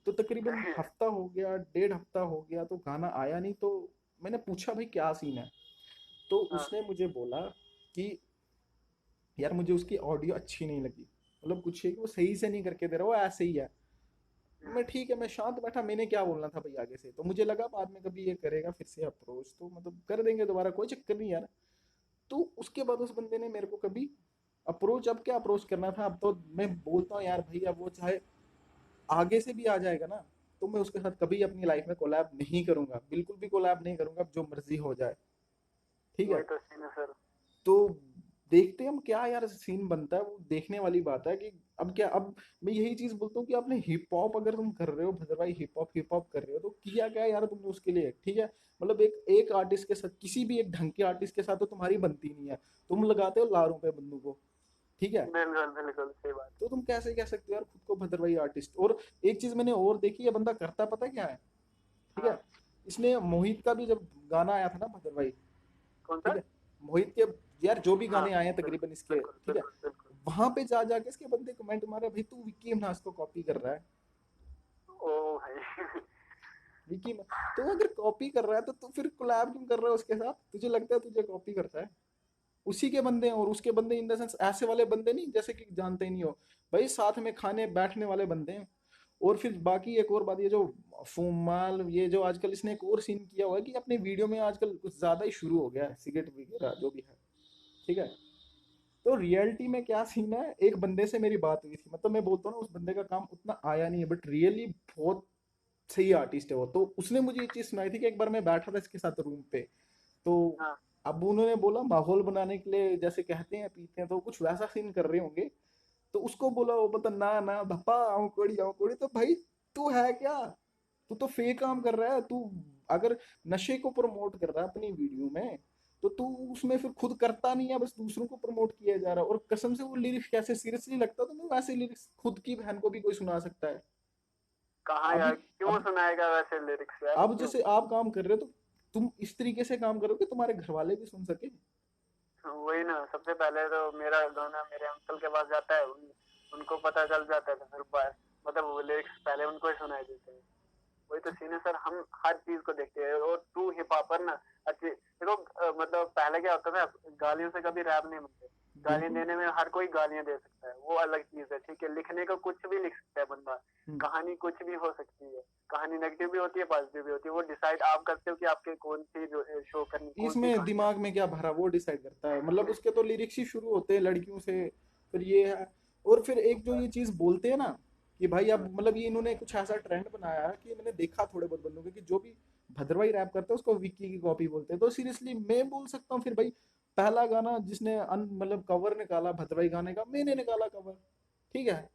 Speaker 1: तो तकरीबन
Speaker 2: सही है।
Speaker 1: हफ्ता हो गया, डेढ़ हफ्ता हो गया, तो गाना आया नहीं, तो मैंने पूछा भाई क्या सीन है। तो
Speaker 2: हाँ
Speaker 1: उसने मुझे बोला कि यार मुझे उसकी ऑडियो अच्छी नहीं लगी, मतलब कुछ है कि वो सही से नहीं करके दे रहा, वो ऐसे ही है। मैं ठीक है, मैं शांत बैठा, मैंने क्या बोलना था भाई आगे से, तो मुझे लगा बाद में कभी ये करेगा फिर से अप्रोच, तो मतलब कर देंगे दोबारा, कोई चक्कर नहीं यार। तो उसके बाद उस बंदे ने मेरे को कभी अप्रोच, अब क्या अप्रोच करना था, अब तो मैं बोलता हूँ यार भाई, अब वो चाहे आगे से भी आ जाएगा ना, तो मैं उसके साथ कभी अपनी लाइफ में कोलैब नहीं करूंगा, बिल्कुल भी कोलैब नहीं करूंगा, जो मर्जी हो जाए, ठीक है।
Speaker 2: वही तो सीन है सर।
Speaker 1: तो देखते हैं हम क्या यार सीन बनता है, वो देखने वाली बात है कि अब क्या, अब मैं यही चीज बोलता हूँ कि आपने हिप हॉप अगर तुम कर रहे हो भद्रवाही, हिप हॉप कर रहे हो, तो किया क्या यार तुमने उसके लिए, ठीक है। मतलब एक एक आर्टिस्ट के साथ, किसी भी एक ढंग के आर्टिस्ट के साथ तो तुम्हारी बनती नहीं है, तुम लगाते हो लारों पे बंदू को, ठीक है।
Speaker 2: बिल्कुल बिल्कुल सही बात
Speaker 1: तो तुम कैसे कह सकते हो यार खुद को भद्रवाही आर्टिस्ट। और एक चीज मैंने और देखी, ये बंदा करता पता क्या है,
Speaker 2: है।
Speaker 1: ठीक
Speaker 2: हाँ।
Speaker 1: है। इसने मोहित का भी जब गाना आया था ना भद्रवाही,
Speaker 2: कौन सा?
Speaker 1: ठीक है, मोहित के, यार जो भी
Speaker 2: हाँ
Speaker 1: गाने आए हैं
Speaker 2: बिल्कुल
Speaker 1: तकरीबन इसके,
Speaker 2: बिल्कुल
Speaker 1: ठीक है,
Speaker 2: बिल्कुल बिल्कुल।
Speaker 1: वहां पे जा जाके इसके बंदे कमेंट मारे, भाई तू विक्की मिनाज को कॉपी कर रहा है,
Speaker 2: ओ भाई।
Speaker 1: विक्की में। तो अगर कॉपी कर रहा है तो तू फिर कोलैब क्यों कर रहा है उसके साथ, तुझे लगता है तुझे कॉपी करता है। उसी के बंदे हैं, और उसके बंदे इन द सेंस ऐसे वाले बंदे नहीं जैसे कि जानते ही नहीं हो, भाई साथ में खाने बैठने वाले बंदे हैं। और फिर बाकी एक और बात, ये जो फूमाल, ये जो आजकल इसने एक और सीन किया हुआ है कि अपने वीडियो में आजकल कुछ ज्यादा ही शुरू हो गया है, सिगरेट वगैरह जो भी है, ठीक है। तो रियलिटी में क्या सीन है, एक बंदे से मेरी बात हुई थी, मतलब मैं बोलता हूँ ना उस बंदे का काम उतना आया नहीं है, बट रियली बहुत सही आर्टिस्ट है वो। तो उसने मुझे ये चीज सुनाई थी कि एक बार मैं बैठा था इसके साथ रूम पे, तो
Speaker 2: हाँ
Speaker 1: अब उन्होंने बोला माहौल बनाने के लिए, जैसे कहते हैं पीते हैं, तो कुछ वैसा सीन कर रहे होंगे। तो उसको बोला, वो बता ना ना धप्पा आऊं कोड़ी, तो भाई तू है क्या, तू तो फेक काम कर रहा है तू। अगर नशे को प्रमोट कर रहा है अपनी वीडियो में, तो तू उसमें फिर खुद करता नहीं है, बस दूसरों को प्रमोट किया जा रहा है। और कसम से वो लिरिक्स कैसे सीरियसली लगता, तो मैं वैसे लिरिक्स खुद की बहन को भी कोई सुना सकता है।
Speaker 2: कहाँ
Speaker 1: अभी
Speaker 2: यार, क्यों
Speaker 1: अब
Speaker 2: सुनाएगा वैसे लिरिक्स यार,
Speaker 1: अब
Speaker 2: क्यों?
Speaker 1: जैसे आप काम कर रहे हो, तो तुम इस तरीके से काम करो कि तुम्हारे घर वाले भी सुन सके।
Speaker 2: वही ना, सबसे पहले तो मेरा गाना मेरे अंकल के पास जाता है, उनको पता चल जाता है, तो फिर मतलब वो लिरिक्स पहले उनको ही सुनाई देते हैं। वही तो सीन है सर, हम हर चीज को देखते हैं। और ट्रू हिप हॉपर ना, अच्छी देखो, मतलब पहले क्या होता था, गालियों से कभी रैप नहीं बनते। गालियां
Speaker 1: बिल्कुल।
Speaker 2: देने में हर कोई गालियां दे सकता है, वो अलग चीज है, ठीक है। लिखने को कुछ भी लिख सकता है बंदा,
Speaker 1: हम्म।
Speaker 2: कहानी कुछ भी हो सकती है। कहानी नेगेटिव भी होती है, पॉजिटिव भी होती है, वो डिसाइड आप करते हो कि आपके कौन सी शो करनी, कौन सी
Speaker 1: इसमें
Speaker 2: कहानी।
Speaker 1: दिमाग में क्या भरा वो डिसाइड करता है, मतलब उसके तो लिरिक्स ही शुरू होते हैं लड़कियों से, फिर ये है। और फिर एक जो ये चीज बोलते हैं ना कि भाई अब, मतलब ये इन्होंने कुछ ऐसा ट्रेंड बनाया है कि मैंने देखा थोड़े बहुत बंदों के कि जो भी भद्रवाही रैप करते हैं उसको विक्की की कॉपी बोलते हैं। तो सीरियसली मैं बोल सकता हूँ फिर भाई, पहला गाना जिसने मतलब कवर निकाला भद्रवाही गाने का, मैंने निकाला कवर, ठीक है।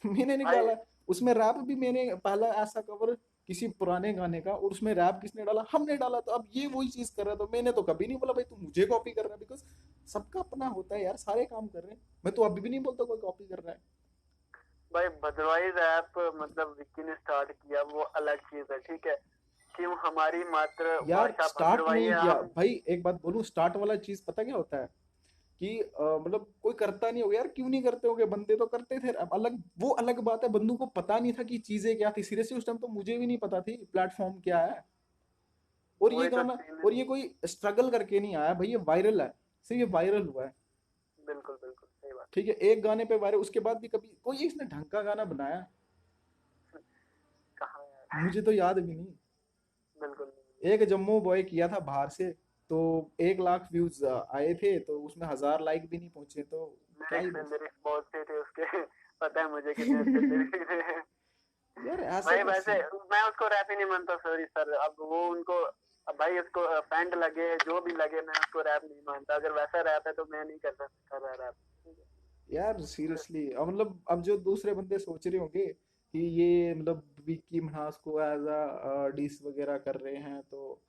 Speaker 1: मैंने
Speaker 2: भाई
Speaker 1: निकाला, उसमें रैप भी मैंने पहला ऐसा कवर किसी पुराने गाने का, और उसमें रैप किसने डाला, हमने डाला। तो अब ये वही चीज कर रहा है, तो मैंने तो कभी नहीं बोला भाई तू मुझे कॉपी कर रहा है, बिकॉज सबका अपना होता है यार, सारे काम कर रहे हैं। मैं तो अभी भी नहीं बोलता कोई कॉपी कर रहा है।
Speaker 2: भाई भद्रवाही रैप मतलब विक्की ने स्टार्ट किया, वो अलग चीज है, ठीक है। क्यों हमारी
Speaker 1: यार
Speaker 2: मातृभाषा
Speaker 1: स्टार्ट
Speaker 2: भद्रवाही
Speaker 1: नहीं
Speaker 2: है,
Speaker 1: किया
Speaker 2: हम।
Speaker 1: भाई, एक बात बोलूं, स्टार्ट वाला चीज पता क्या होता है कि मतलब कोई करता नहीं होगा यार, क्यों नहीं करते होगे, बंदे तो करते थे। अब अलग, वो अलग बात है, बंदू को पता नहीं था कि चीजें क्या थी, सीरियसली उस टाइम तो मुझे भी नहीं पता थी प्लेटफॉर्म क्या है। और ये
Speaker 2: वही तो
Speaker 1: गाना,
Speaker 2: सीन है।
Speaker 1: और ये कोई स्ट्रगल करके नहीं आया भाई, ये वायरल है, सिर्फ ये वायरल हुआ है।
Speaker 2: बिल्कुल बिल्कुल सही बात।
Speaker 1: ठीक है, एक गाने पे वायरल, उसके बाद भी कभी कोई इसने ढंग का गाना बनाया
Speaker 2: कहाँ यार।
Speaker 1: मुझे तो याद भी नहीं।
Speaker 2: बिल्कुल नहीं।
Speaker 1: एक जम्मू बॉय किया था बाहर से, तो 1 लाख व्यूज आए थे, तो उसमें 1000 लाइक भी नहीं पहुंचे, तो क्या ही
Speaker 2: लिरिक्स
Speaker 1: बोल
Speaker 2: लिरिक्स बहुत से थे उसके। पता है मुझे कितने अच्छे
Speaker 1: सकते।
Speaker 2: लिरिक्स थे।
Speaker 1: यार ऐसे
Speaker 2: भाई
Speaker 1: तो
Speaker 2: वैसे मैं उसको रैप ही नहीं मानता, सॉरी सर, अब वो उनको, अब भाई उसको फैंड लगे जो भी लगे, मैं उसको रैप नहीं मानता। अगर वैसा रैप है तो मैं नहीं कर रहा रैप।
Speaker 1: यार सीरियसली, अब मतलब अब जो दूसरे बंदे सोच रहे होंगे कि ये मतलब विक्की मिन्हास को एज अ डिस वगैरह कर रहे हैं, तो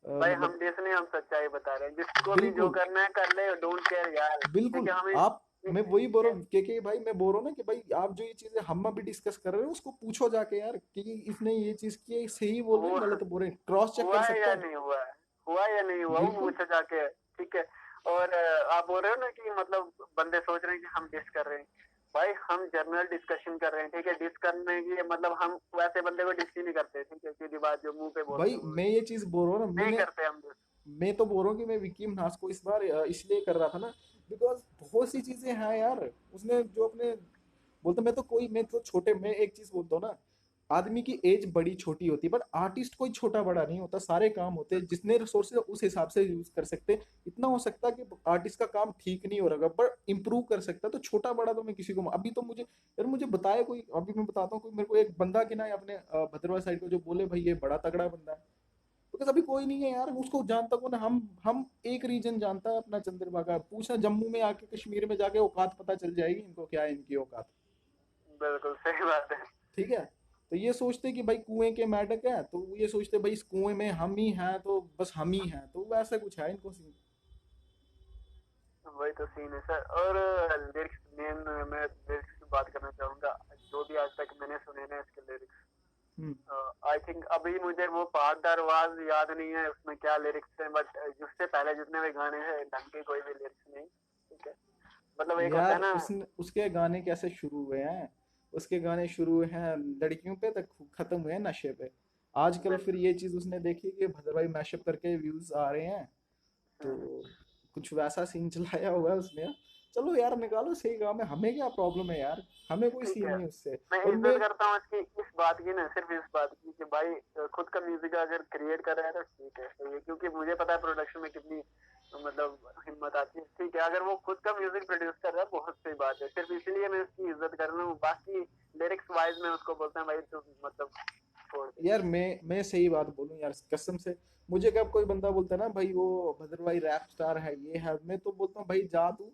Speaker 2: भाई हम
Speaker 1: मतलब
Speaker 2: देश ने, हम सच्चाई बता रहे हैं, जिसको भी जो
Speaker 1: बिल्कुल
Speaker 2: करना है कर ले, डोंट केयर यार, ठीक
Speaker 1: बिल्कुल।
Speaker 2: है हमें।
Speaker 1: आप, मैं वही बोल रहा हूँ कि भाई मैं बोल रहा हूँ ना कि भाई आप जो ये चीजें हम अभी डिस्कस कर रहे हैं उसको पूछो जाके यार कि इसने ये चीज की है, सही बोल रहे
Speaker 2: वो
Speaker 1: हैं गलत बोल रहे हैं, क्रॉस चेक
Speaker 2: हुआ
Speaker 1: कर
Speaker 2: है
Speaker 1: सकता
Speaker 2: या
Speaker 1: है।
Speaker 2: नहीं हुआ है, हुआ या नहीं हुआ, वो
Speaker 1: बिल्कुल
Speaker 2: पूछे जाके, ठीक है। और आप बोल रहे हो ना कि मतलब बंदे सोच रहे हैं कि हम डिस कर रहे हैं। भाई हम जनरल डिस्कशन कर रहे हैं, ठीक है। डिस करने की मतलब हम वैसे बंदे को डिस ही नहीं करते, ठीक है, सीधी बात, जो मुंह पे बोलते
Speaker 1: भाई,
Speaker 2: हैं वो
Speaker 1: मैं ये चीज बोल रहा हूँ ना,
Speaker 2: नहीं
Speaker 1: मैंने,
Speaker 2: करते हम डिस।
Speaker 1: मैं तो बोल रहा हूँ कि मैं विक्की मिन्हास को इस बार इसलिए कर रहा था ना, बिकॉज बहुत सी चीजें हैं यार उसने जो अपने, बोलते मैं तो कोई, मैं तो छोटे, मैं एक चीज बोलता हूँ ना, आदमी की एज बड़ी छोटी होती है बट आर्टिस्ट कोई छोटा बड़ा नहीं होता, सारे काम होते हैं, जितने रिसोर्सेज उस हिसाब से यूज कर सकते हैं। इतना हो सकता है कि आर्टिस्ट का काम ठीक नहीं हो रहा पर इंप्रूव कर सकता है, तो छोटा बड़ा तो मैं किसी को, अभी तो मुझे यार मुझे बताया कोई, अभी मैं बताता हूँ, कोई मेरे को एक बंदा गिना है अपने भद्रवाह साइड को जो बोले भाई ये बड़ा तगड़ा बंदा है, बिकॉज अभी कोई नहीं है यार उसको जानता कौन है। हम एक रीजन जानता है अपना, चंद्रभागा, पूछना जम्मू में आके, कश्मीर में जाके औकात पता चल जाएगी इनको, क्या है इनकी औकात।
Speaker 2: बिल्कुल सही बात है।
Speaker 1: ठीक है, तो ये सोचते कि भाई कुएं के मेंढक है, तो ये सोचते भाई इस कुएं में हम ही हैं, तो बस हम ही हैं, तो वैसा कुछ है इनको सीन।
Speaker 2: वही तो सीन है सर। और लिरिक्स मेन, मैं लिरिक्स की बात करना चाहूंगा। जो भी आज तक मैंने सुने ना इसके लिरिक्स,
Speaker 1: हम्म।
Speaker 2: आई थिंक अभी मुझे वो पहाड़दार आवाज याद नहीं है उसमें क्या लिरिक्स है, बट जिससे पहले जितने भी गाने हैं ढंग के कोई भी लिरिक्स नहीं, ठीक है। मतलब एक होता
Speaker 1: यार
Speaker 2: है ना।
Speaker 1: उसने, उसके गाने कैसे शुरू हुए हैं, उसके गाने शुरू हुए हैं लड़कियों पे, तक खत्म हुए हैं नशे पे। आजकल फिर
Speaker 2: बिल्कुल।
Speaker 1: ये चीज उसने देखी कि भद्रभाई मैशअप करके व्यूज आ रहे हैं, तो
Speaker 2: हम्म।
Speaker 1: कुछ वैसा सीन चलाया हुआ है उसने। चलो यार निकालो, सही काम है, हमें क्या प्रॉब्लम है यार, हमें कोई
Speaker 2: ठीक
Speaker 1: सीन
Speaker 2: है।
Speaker 1: नहीं उससे।
Speaker 2: मैं
Speaker 1: और
Speaker 2: इज्जत
Speaker 1: मैं,
Speaker 2: करता हूँ इसकी, इस बात की ना, सिर्फ इस बात की कि भाई खुद का म्यूजिक अगर क्रिएट कर रहा है तो ठीक है, सही है, क्योंकि मुझे पता है प्रोडक्शन में कितनी मतलब हिम्मत आती है, ठीक है। अगर वो खुद का म्यूजिक प्रोड्यूस कर रहा है बहुत सही बात है, सिर्फ इसलिए मैं उसकी इज्जत कर रहा हूँ। बाकी लिरिक्स वाइज में उसको बोलता हूँ भाई तू मतलब छोड़ दे।
Speaker 1: यार मैं सही बात बोलूं यार कसम से, मुझे कब कोई बंदा बोलता है ना भाई वो भद्रवाही रैप स्टार है ये है, मैं तो बोलता हूँ भाई जा तू,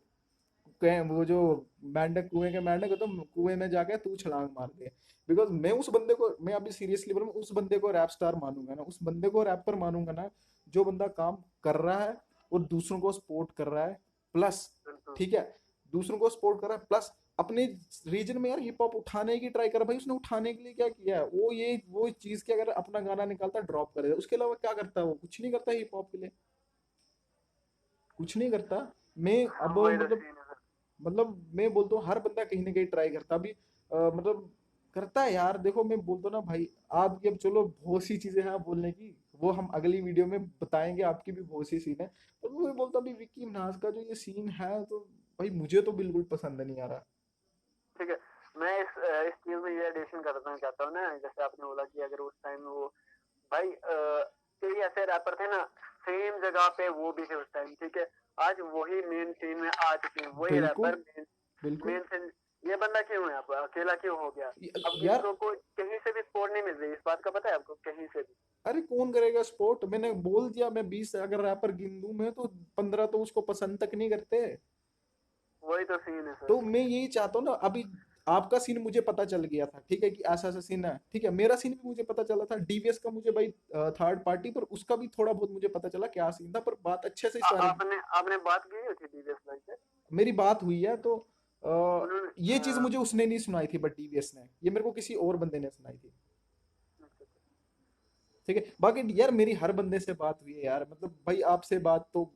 Speaker 1: वो जो मेंढक, कुएं के मेंढक है, तो कुएं में जाके तू छलांग मार दे। बिकॉज मैं उस बंदे को, मैं अभी सीरियसली बोलूँ, उस बंदे को रैप स्टार मानूंगा ना, उस बंदे को रैपर मानूंगा ना, जो बंदा काम कर रहा है और दूसरों को सपोर्ट कर रहा है, प्लस,
Speaker 2: बिल्कुल।
Speaker 1: ठीक है, दूसरों को सपोर्ट कर रहा है प्लस अपने रीजन में यार हिप हॉप उठाने की ट्राई कर, भाई उसने उठाने के लिए क्या किया है, वो ये वो चीज के, अगर अपना गाना निकालता ड्रॉप कर देता, उसके अलावा क्या करता है, वो कुछ नहीं करता हिप हॉप के लिए, कुछ नहीं करता। मैं अब
Speaker 2: वही तो
Speaker 1: मतलब,
Speaker 2: सीन है सर।
Speaker 1: मैं बोलता हूँ हर बंदा कहीं ना कहीं ट्राई करता अभी, मतलब करता है यार। देखो मैं बोलता हूँ ना भाई, आपकी अब चलो बहुत सी चीजें हैं बोलने की, वो हम अगली वीडियो में बताएंगे, आपकी भी बहुत सी सीन है, पर मैं बोलता हूँ अभी विक्की मिनाज का जो ये सीन है, तो भाई मुझे तो बिल्कुल पसंद नहीं आ रहा।
Speaker 2: ठीक है। मैं इस चीज में ये एडिशन करना चाहता हूँ ना, जैसे आपने बोला कि अगर उस टाइम वो भाई कई ऐसे रैपर थे ना, सेम जगह पे वो भी थे उस टाइम, ठीक है। आज वही मेन सीन में आ चुके हैं, वही
Speaker 1: बिल्कुल
Speaker 2: रैपर मेन
Speaker 1: बिल्कुल।
Speaker 2: Main scene. ये बंदा क्यों है, अब अकेला क्यों हो गया? अब
Speaker 1: यार
Speaker 2: इसको कोई कहीं से भी सपोर्ट नहीं मिल रही, इस बात का पता है आपको, कहीं से भी।
Speaker 1: अरे कौन करेगा स्पोर्ट, मैंने बोल दिया, मैं 20 अगर रैपर गिन दूं मैं तो 15 तो उसको पसंद तक नहीं करते।
Speaker 2: वही तो सीन है सर।
Speaker 1: तो मैं यही चाहता हूँ ना, अभी आपका सीन मुझे पता चल गया था, ठीक है, कि ऐसा ऐसा सीन है, ठीक है, मेरा सीन भी मुझे पता चला था, डीवीएस का मुझे भाई थर्ड पार्टी पर उसका भी थोड़ा बहुत मुझे पता चला क्या सीन था, पर बात अच्छे से इस बारे में,
Speaker 2: आपने आपने बात की थी डीवीएस भाई से?
Speaker 1: मेरी बात हुई है, तो
Speaker 2: उन्होंने
Speaker 1: ये चीज मुझे उसने नहीं सुनाई थी, बट डीवीएस ने, ये मेरे को किसी और बंदे ने सुनाई थी। ठीक है, बाकी यार मेरी हर बंदे से बात हुई है यार, मतलब भाई आपसे बात तो,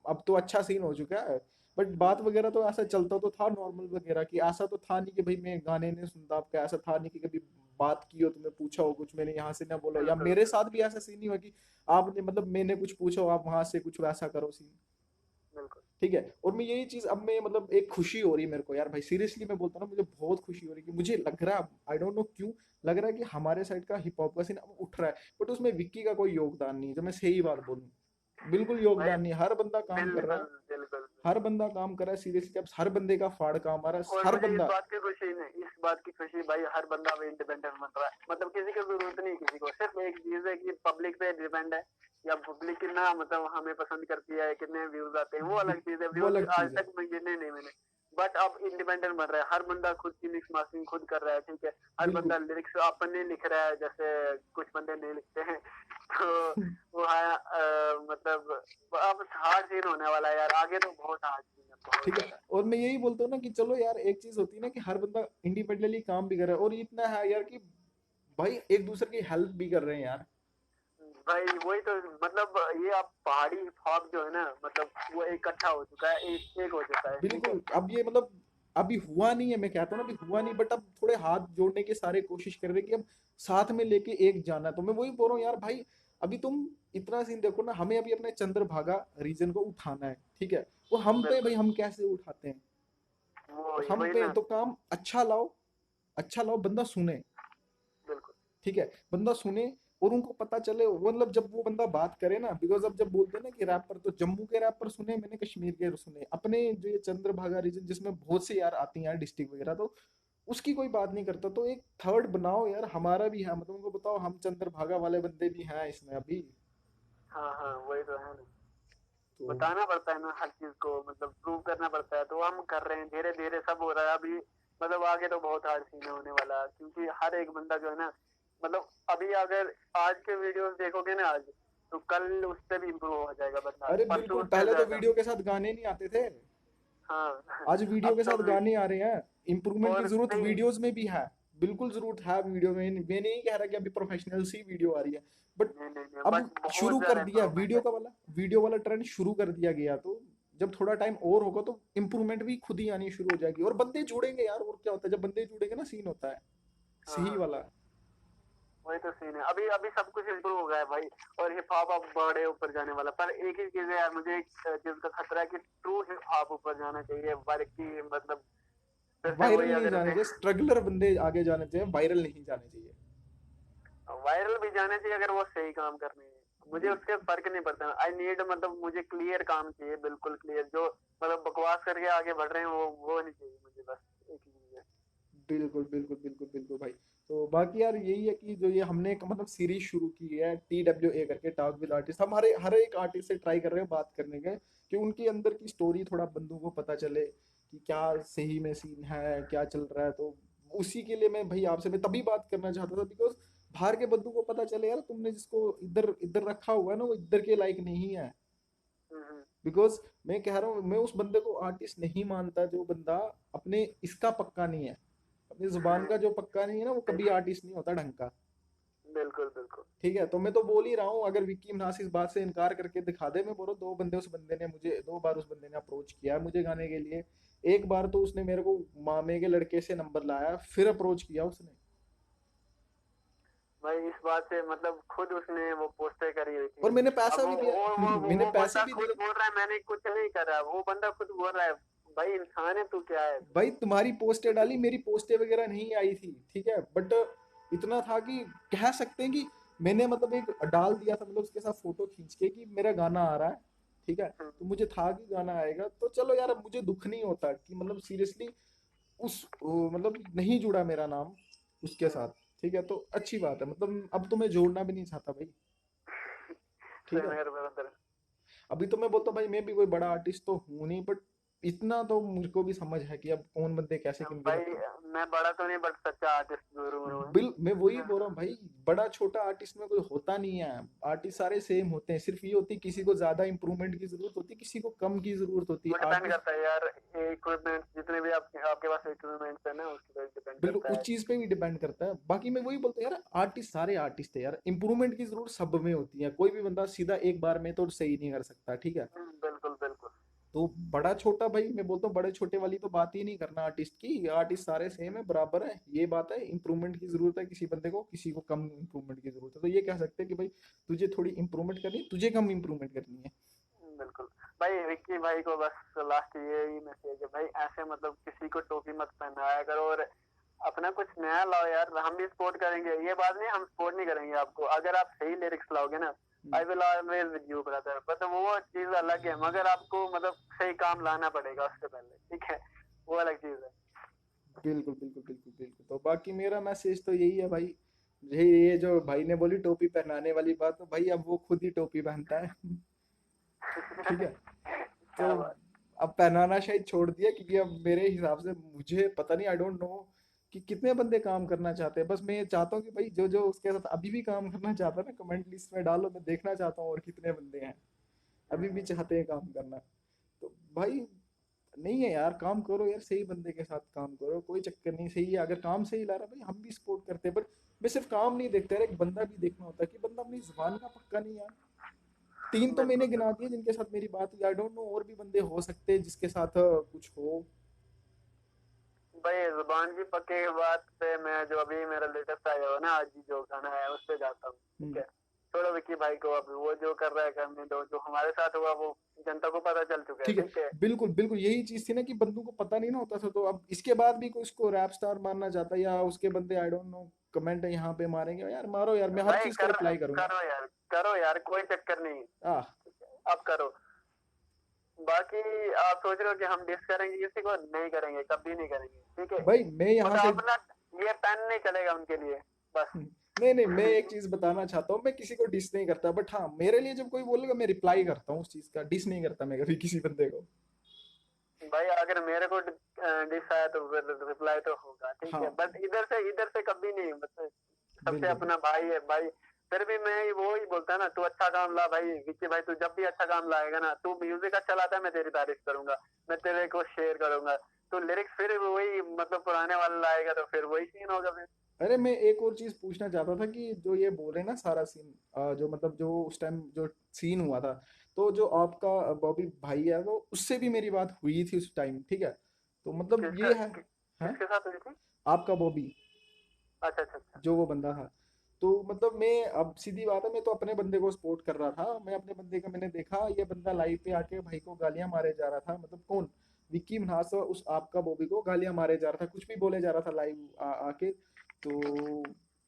Speaker 1: अब तो अच्छा सीन हो चुका है, बट बात वगैरह तो ऐसा चलता तो था नॉर्मल वगैरह की, ऐसा तो था नहीं कि भाई मैं गाने नहीं सुनता आपका, ऐसा था नहीं कि कभी बात की हो, तुम्हें पूछा हो कुछ, मैंने यहाँ से ना बोला, या
Speaker 2: बिल्कुल
Speaker 1: मेरे साथ भी ऐसा सीन नहीं हुआ कि आपने मतलब मैंने कुछ पूछा हो आप वहां से कुछ वैसा करो सीन।
Speaker 2: बिल्कुल।
Speaker 1: ठीक है, और मैं यही चीज अब मैं मतलब एक खुशी हो रही है मेरे को यार भाई, सीरियसली मैं बोलता हूँ ना, मुझे बहुत खुशी हो रही है कि मुझे लग रहा है, आई डोंट नो क्यों लग रहा है कि हमारे साइड का हिप हॉप का सीन अब उठ रहा है, बट उसमें विक्की का कोई योगदान नहीं है, जब मैं सही बात बोलूँ, बिल्कुल
Speaker 2: भाई
Speaker 1: योगदान नहीं है। हर बंदा काम कर रहा
Speaker 2: बिल्कुल
Speaker 1: है,
Speaker 2: बिल्कुल।
Speaker 1: हर बंदा काम कर रहा है सीरियसली, अब हर बंदे का फाड़ काम आ रहा है,
Speaker 2: और
Speaker 1: हर
Speaker 2: मुझे इस
Speaker 1: बंदा।
Speaker 2: बात की खुशी नहीं, इस बात की खुशी भाई हर बंदा भी इंडिपेंडेंट बन रहा है, मतलब किसी की जरूरत नहीं किसी को, सिर्फ एक चीज है कि पब्लिक पे डिपेंड है, या पब्लिक कितना मतलब हमें पसंद करती है, कितने व्यूज आते हैं वो अलग चीज है,
Speaker 1: वो
Speaker 2: व्यूज
Speaker 1: अलग
Speaker 2: आज
Speaker 1: चीज है।
Speaker 2: तक मैं गिने नहीं मैंने। बट अब इंडिपेंडेंट बन रहा है, हर बंदा खुद की मिक्स मास्टरिंग खुद कर रहा है, ठीक है, हर
Speaker 1: बिल्कुल।
Speaker 2: बंदा लिरिक्स अपने लिख रहा है, जैसे कुछ बंदे नहीं लिखते हैं तो वो है मतलब अब हार्ड सीन होने वाला है यार, आगे तो बहुत हार्ड सीन है, बहुत
Speaker 1: ठीक है,
Speaker 2: ज्यादा।
Speaker 1: और मैं यही बोलता हूँ ना कि चलो यार, एक चीज होती है ना कि हर बंदा इंडिपेंडेंटली काम भी कर रहा है, और इतना है यार कि भाई एक दूसरे की हेल्प भी कर रहे हैं यार।
Speaker 2: भाई वही तो, मतलब ये अब पहाड़ी हिप हॉप जो है ना, मतलब वो इकट्ठा हो चुका है, एक हो चुका है, ठीक है।
Speaker 1: बिल्कुल, अब ये मतलब अभी हुआ नहीं है, मैं कहता हूँ ना अभी हुआ नहीं, बट अब थोड़े हाथ जोड़ने के सारे कोशिश कर रहे हैं कि अब साथ में लेके एक जाना है। तो मैं वही बोल रहा हूँ यार भाई, अभी तुम इतना सीन देखो ना, हमें अभी अपने चंद्रभागा रीजन को उठाना है, ठीक है, वो हम पे भाई
Speaker 2: बिल्कुल।
Speaker 1: हम कैसे उठाते हैं, तो
Speaker 2: वही
Speaker 1: हम
Speaker 2: वही
Speaker 1: पे
Speaker 2: ना।
Speaker 1: तो काम अच्छा लाओ, अच्छा लाओ, बंदा सुने,
Speaker 2: बिल्कुल।
Speaker 1: ठीक है, बंदा सुने, और उनको पता चले, मतलब जब वो बंदा बात करे ना, बिकॉज अब जब बोलते हैं ना कि रैपर, तो जम्मू के रैपर सुने मैंने, कश्मीर के सुने, अपने जो ये चंद्रभागा रीजन जिसमें बहुत से यार आती हैं यार डिस्ट्रिक्ट वगैरह, तो उसकी कोई बात नहीं करता, तो एक थर्ड बनाओ यार, हमारा भी है, मतलब उनको बताओ हम चंद्रभागा वाले बंदे भी हैं इसमें अभी।
Speaker 2: हाँ हाँ वही तो है ना,
Speaker 1: तो
Speaker 2: बताना पड़ता है ना हर चीज को, मतलब प्रूव करना पड़ता है, तो हम कर रहे हैं, धीरे धीरे सब हो रहा है अभी। मतलब आगे तो बहुत हार्ड सीन होने वाला है, क्योंकि हर एक बंदा जो है ना, मतलब अभी अगर आज के वीडियोस देखोगे ना आज, तो कल उससे भी इम्प्रूव हो जाएगा बंदा,
Speaker 1: अरे
Speaker 2: परसों
Speaker 1: बिल्कुल,
Speaker 2: उससे
Speaker 1: पहले तो
Speaker 2: ज्यादा।
Speaker 1: वीडियो के साथ गाने नहीं आते थे,
Speaker 2: हाँ
Speaker 1: आज वीडियो
Speaker 2: अब
Speaker 1: के
Speaker 2: तो
Speaker 1: साथ गाने आ रहे हैं, इंप्रूवमेंट की
Speaker 2: और
Speaker 1: जरूरत
Speaker 2: नहीं।
Speaker 1: वीडियोस में भी है, बिल्कुल जरूरत है वीडियो में, मैं नहीं कह रहा कि अभी प्रोफेशनल सी वीडियो आ रही है, बट
Speaker 2: नहीं नहीं नहीं,
Speaker 1: अब
Speaker 2: बट बहुत
Speaker 1: शुरू कर
Speaker 2: ज्यादा
Speaker 1: दिया
Speaker 2: इम्प्रूवमेंट
Speaker 1: वीडियो
Speaker 2: है।
Speaker 1: का वाला, वीडियो वाला ट्रेंड शुरू कर दिया गया, तो जब थोड़ा टाइम और होगा तो इम्प्रूवमेंट भी खुद ही आनी शुरू हो जाएगी, और बंदे जुड़ेंगे यार, और क्या होता है जब बंदे जुड़ेंगे ना सीन होता है
Speaker 2: हाँ
Speaker 1: सही
Speaker 2: हाँ
Speaker 1: वाला।
Speaker 2: वही तो सीन है, अभी अभी सब कुछ इम्प्रूव हो गया है भाई, और हिप हॉप अब बड़े ऊपर जाने वाला, पर एक ही चीज है यार, मुझे एक चीज का खतरा है कि ट्रू हिप हॉप ऊपर जाना चाहिए, बाकी मतलब फिर से
Speaker 1: वायरल
Speaker 2: वही
Speaker 1: नहीं
Speaker 2: अगर
Speaker 1: जाने चाहिए, स्ट्रगलर बंदे आगे जाने चाहिए, वायरल नहीं जाने चाहिए।
Speaker 2: वायरल भी जाने चाहिए अगर वो सही काम कर रहे हैं, मुझे
Speaker 1: बिल्कुल
Speaker 2: उससे फर्क नहीं पड़ता, आई नीड मतलब मुझे क्लियर काम चाहिए, बिल्कुल क्लियर, जो मतलब बकवास करके आगे बढ़ रहे हैं वो नहीं चाहिए मुझे, बस एक ही चीज है।
Speaker 1: बिल्कुल बिल्कुल बिल्कुल बिल्कुल भाई। तो बाकी यार यही है कि जो ये हमने एक मतलब सीरीज शुरू की है TWA करके, टॉक विद आर्टिस्ट, हम हर एक आर्टिस्ट से ट्राई कर रहे हैं बात करने के, कि उनके अंदर की स्टोरी थोड़ा बंदों को पता चले कि क्या सही में सीन है, क्या चल रहा है, तो उसी के लिए मैं भाई आपसे मैं तभी बात करना चाहता था, बिकॉज बाहर के बंदों को पता चले यार, तुमने जिसको इधर इधर रखा हुआ है ना वो इधर के लायक नहीं है,
Speaker 2: हम्म।
Speaker 1: बिकॉज मैं कह रहा हूँ मैं उस बंदे को आर्टिस्ट नहीं मानता जो बंदा अपने इसका पक्का नहीं है, अपनी जुबान का जो पक्का नहीं है ना, वो कभी आर्टिस्ट नहीं होता ढंग का।
Speaker 2: बिल्कुल बिल्कुल।
Speaker 1: ठीक है, तो मैं तो बोल ही रहा हूँ, अगर विक्की मनास इस बात से इनकार करके दिखा दे, मैं बोलो दो बंदे उस बंदे ने मुझे, दो बार उस बंदे ने अप्रोच किया है मुझे गाने के लिए, एक बार तो उसने मेरे को मामे के लड़के से नंबर लाया, फिर अप्रोच किया उसने।
Speaker 2: भाई इस बात से मतलब खुद उसने वो पोस्टर करी हुई थी,
Speaker 1: और मैंने
Speaker 2: अब
Speaker 1: पैसा भी
Speaker 2: वो
Speaker 1: दिया,
Speaker 2: वो वो वो,
Speaker 1: मैंने
Speaker 2: वो
Speaker 1: पैसे
Speaker 2: बंदा
Speaker 1: भी
Speaker 2: खुद
Speaker 1: दिए।
Speaker 2: बोल रहा है मैंने कुछ नहीं करा, वो बंदा खुद बोल रहा है, भाई इंसान है तू, क्या है
Speaker 1: भाई तुम्हारी पोस्टें
Speaker 2: तू।
Speaker 1: डाली, मेरी पोस्टें वगैरह नहीं आई थी, ठीक है, बट इतना था कि कह सकते हैं कि मैंने मतलब एक डाल दिया था, मतलब उसके साथ फोटो खींच के कि मेरा गाना आ रहा है, ठीक है, तो मुझे था कि गाना आएगा, तो चलो यार अब मुझे दुख नहीं होता कि मतलब सीरियसली मतलब नहीं जुड़ा मेरा नाम उसके साथ, ठीक है, तो अच्छी बात है, मतलब अब तो मैं जोड़ना भी नहीं चाहता भाई। ठीक
Speaker 2: सेम
Speaker 1: है,
Speaker 2: हेयर ब्रदर।
Speaker 1: अभी तो मैं बोलता हूँ भाई मैं भी कोई बड़ा आर्टिस्ट तो हूँ नहीं, बट इतना तो मुझको भी समझ है कि अब कौन बंदे कैसे किनके
Speaker 2: भाई
Speaker 1: साथ काम।
Speaker 2: मैं बड़ा तो नहीं, बट सच्चा आर्टिस्ट जरूर हूँ।
Speaker 1: बिल मैं वही बोल रहा हूँ भाई, बड़ा छोटा आर्टिस्ट में कोई होता नहीं है, आर्टिस्ट सारे सेम होते हैं, सिर्फ ये होती है किसी को ज्यादा इंप्रूवमेंट की जरूरत होती है, किसी को कम की जरूरत होती
Speaker 2: वो
Speaker 1: है
Speaker 2: डिपेंड
Speaker 1: आर्टिस्ट।
Speaker 2: करता है यार, इक्विपमेंट जितने भी आपके पास इक्विपमेंट्स है ना, उसके पे डिपेंड
Speaker 1: बिल्कुल
Speaker 2: करता
Speaker 1: उस
Speaker 2: है।
Speaker 1: चीज पे भी डिपेंड करता है, बाकी मैं वही बोलता हूँ यार, आर्टिस्ट सारे आर्टिस्ट है यार, इंप्रूवमेंट की जरूरत सब में होती है, कोई भी बंदा सीधा एक बार में तो सही नहीं कर सकता, ठीक है।
Speaker 2: बिल्कुल बिल्कुल।
Speaker 1: तो बड़ा छोटा भाई, मैं बोलता हूँ बड़े छोटे वाली तो बात ही नहीं करना आर्टिस्ट की, आर्टिस्ट सारे सेम है, बराबर है। ये बात है, इंप्रूवमेंट की जरूरत है किसी बंदे को, किसी को कम इंप्रूवमेंट की जरूरत है, तो ये कह सकते हैं कि भाई तुझे थोड़ी इंप्रूवमेंट करनी है, तुझे कम इंप्रूवमेंट करनी है।
Speaker 2: बिल्कुल भाई, विक्की भाई को बस लास्ट यही मैसेज है भाई, ऐसे मतलब किसी को टोपी मत पहनाया करो, और अपना कुछ नया लाओ यार, हम भी सपोर्ट करेंगे, ये बात नहीं हम सपोर्ट नहीं करेंगे आपको, अगर आप सही लिरिक्स लाओगे ना, I will always with you brother, but वो चीज अलग है, मगर आपको मतलब सही काम लाना पड़ेगा उससे पहले, ठीक है, वो अलग चीज है।
Speaker 1: बिल्कुल बिल्कुल बिल्कुल बिल्कुल। तो बाकी मेरा मैसेज तो यही है भाई, ये जो भाई ने बोली टोपी पहनाने वाली बात, तो भाई अब वो खुद ही टोपी पहनता है। ठीक है। तो
Speaker 2: क्या बात।
Speaker 1: अब पहनाना शायद छोड़ दिया, क्योंकि अब मेरे हिसाब से, मुझे पता नहीं, आई डोंट नो कि कितने बंदे काम करना चाहते हैं। बस मैं ये चाहता हूँ कि भाई जो जो उसके साथ अभी भी काम करना चाहता है ना, कमेंट लिस्ट में डालो, मैं देखना चाहता हूँ और कितने बंदे हैं अभी भी चाहते हैं काम करना। तो भाई नहीं है यार, काम करो यार, सही बंदे के साथ काम करो, कोई चक्कर नहीं, सही है अगर काम सही ला रहा है भाई, हम भी सपोर्ट करते हैं, बट मैं सिर्फ काम नहीं देखता यार, एक बंदा भी देखना होता है कि बंदा अपनी जुबान का पक्का नहीं यार। तीन तो मैंने
Speaker 2: बिल्कुल
Speaker 1: गिना
Speaker 2: बिल्कुल
Speaker 1: दिए जिनके साथ मेरी बात हुई, आई डोंट नो और भी बंदे हो सकते हैं जिसके साथ कुछ हो।
Speaker 2: भाई, जुबान की पक्के की बात पे मैं जो अभी मेरा लेटेस्ट आया हुआ ना, आज ही जो गाना है उस पे जाता हूँ, ठीक
Speaker 1: हम्म,
Speaker 2: है। छोड़ो विक्की भाई को, अब वो जो कर रहा है करने दो, जो हमारे साथ हुआ वो जनता को पता चल चुका है,
Speaker 1: ठीक है।
Speaker 2: ठीक है।
Speaker 1: बिल्कुल बिल्कुल, यही चीज थी ना कि बंदों को पता नहीं ना होता था, तो अब इसके बाद भी कोई उसको रैप स्टार मानना चाहता है, या उसके बंदे आई डोंट नो कमेंट यहाँ पे मारेंगे यार, मारो यार, मैं हर
Speaker 2: भाई
Speaker 1: चीज का रिप्लाई करूंगा।
Speaker 2: करो यार, कोई चक्कर नहीं,
Speaker 1: आ
Speaker 2: ठीक है, अब करो। बाकी आप सोच रहे हो कि हम डिस करेंगे किसी को, नहीं करेंगे, कभी नहीं करेंगे, ठीक है।
Speaker 1: भाई मैं यहाँ
Speaker 2: बट
Speaker 1: से
Speaker 2: अपना ये पेन नहीं चलेगा उनके लिए, बस।
Speaker 1: नहीं नहीं, मैं एक चीज बताना चाहता हूँ, मैं किसी को डिस नहीं करता, बट हाँ मेरे लिए जब कोई बोलेगा मैं रिप्लाई करता हूँ उस चीज का, डिस नहीं करता मैं कभी किसी बंदे को।
Speaker 2: भाई अगर मेरे को डिस आया तो फिर रिप्लाई तो होगा, ठीक है,
Speaker 1: हाँ
Speaker 2: बट इधर से कभी नहीं, मतलब सबसे
Speaker 1: बिल्कुल
Speaker 2: अपना भाई है भाई। फिर भी मैं वो ही बोलता ना, तू अच्छा काम ला भाई, विक्की भाई तू जब भी अच्छा काम लाएगा ना, तू म्यूजिक अच्छा लाता है, मैं तेरी तारीफ करूंगा, मैं तेरे को शेयर करूंगा, तो लिरिक्स फिर वही मतलब पुराने वाला लाएगा तो फिर वही सीन होगा फिर।
Speaker 1: अरे मैं एक और चीज पूछना चाहता था कि जो ये बोल रहे हैं ना सारा सीन, जो मतलब जो उस टाइम जो सीन हुआ था, तो जो आपका बॉबी भाई है, तो उससे भी मेरी बात हुई थी उस टाइम, ठीक है, तो मतलब ये है। हाँ,
Speaker 2: किसके साथ हुई थी?
Speaker 1: आपका बॉबी,
Speaker 2: अच्छा अच्छा अच्छा।
Speaker 1: जो वो बंदा था, तो मतलब मैं, अब सीधी बात है, मैं तो अपने बंदे को सपोर्ट कर रहा था, मैं अपने बंदे का, मैंने देखा ये बंदा लाइव पे आके भाई को गालियां मारे जा रहा था, मतलब कौन, विक्की मनास उस आपका बॉबी को गालियां मारे जा रहा था, कुछ भी बोले जा रहा था लाइव आके। तो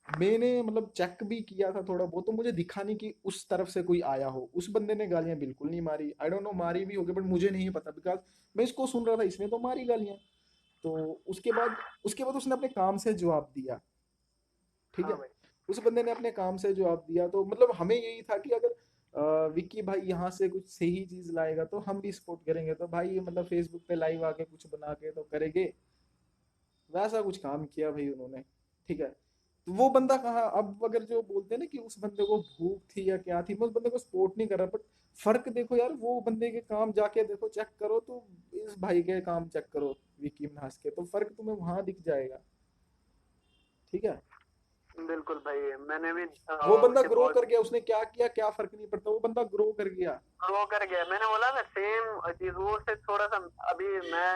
Speaker 1: मैंने मतलब चेक भी किया था थोड़ा बहुत, तो मुझे दिखा नहीं कि उस तरफ से कोई आया हो, उस बंदे ने गालियां बिल्कुल नहीं मारी, आई डोंट नो मारी भी होगी बट मुझे नहीं पता, बिकॉज मैं इसको सुन रहा था, इसने तो मारी गालियां। तो उसके बाद उसने अपने काम से जवाब दिया, ठीक
Speaker 2: हाँ
Speaker 1: है।
Speaker 2: भाई।
Speaker 1: उस बंदे ने अपने काम से जवाब दिया, तो मतलब हमें यही था कि अगर विक्की भाई यहाँ से कुछ सही चीज लाएगा तो हम भी सपोर्ट करेंगे, तो भाई मतलब फेसबुक पे लाइव आके कुछ बना के तो करेंगे, वैसा कुछ काम किया भाई उन्होंने, ठीक है। तो वो बंदा कहाँ, अब अगर जो बोलते हैं ना कि उस बंदे को भूख थी या क्या थी, मैं उस बंदे को सपोर्ट नहीं कर रहा, बट फर्क देखो यार, वो बंदे के काम जाके देखो, चेक करो, तो इस भाई के काम चेक करो, विक्की मनास के, तो फर्क तुम्हें वहां दिख जाएगा, ठीक है।
Speaker 2: बिल्कुल भाई, मैंने भी
Speaker 1: वो बंदा
Speaker 2: उसे
Speaker 1: ग्रो
Speaker 2: बहुत
Speaker 1: कर गया, उसने क्या किया क्या फर्क नहीं पड़ता, वो बंदा ग्रो कर गया।
Speaker 2: वो कर गया, मैंने बोला ना सेम चीज, वो से थोड़ा सा, अभी मैं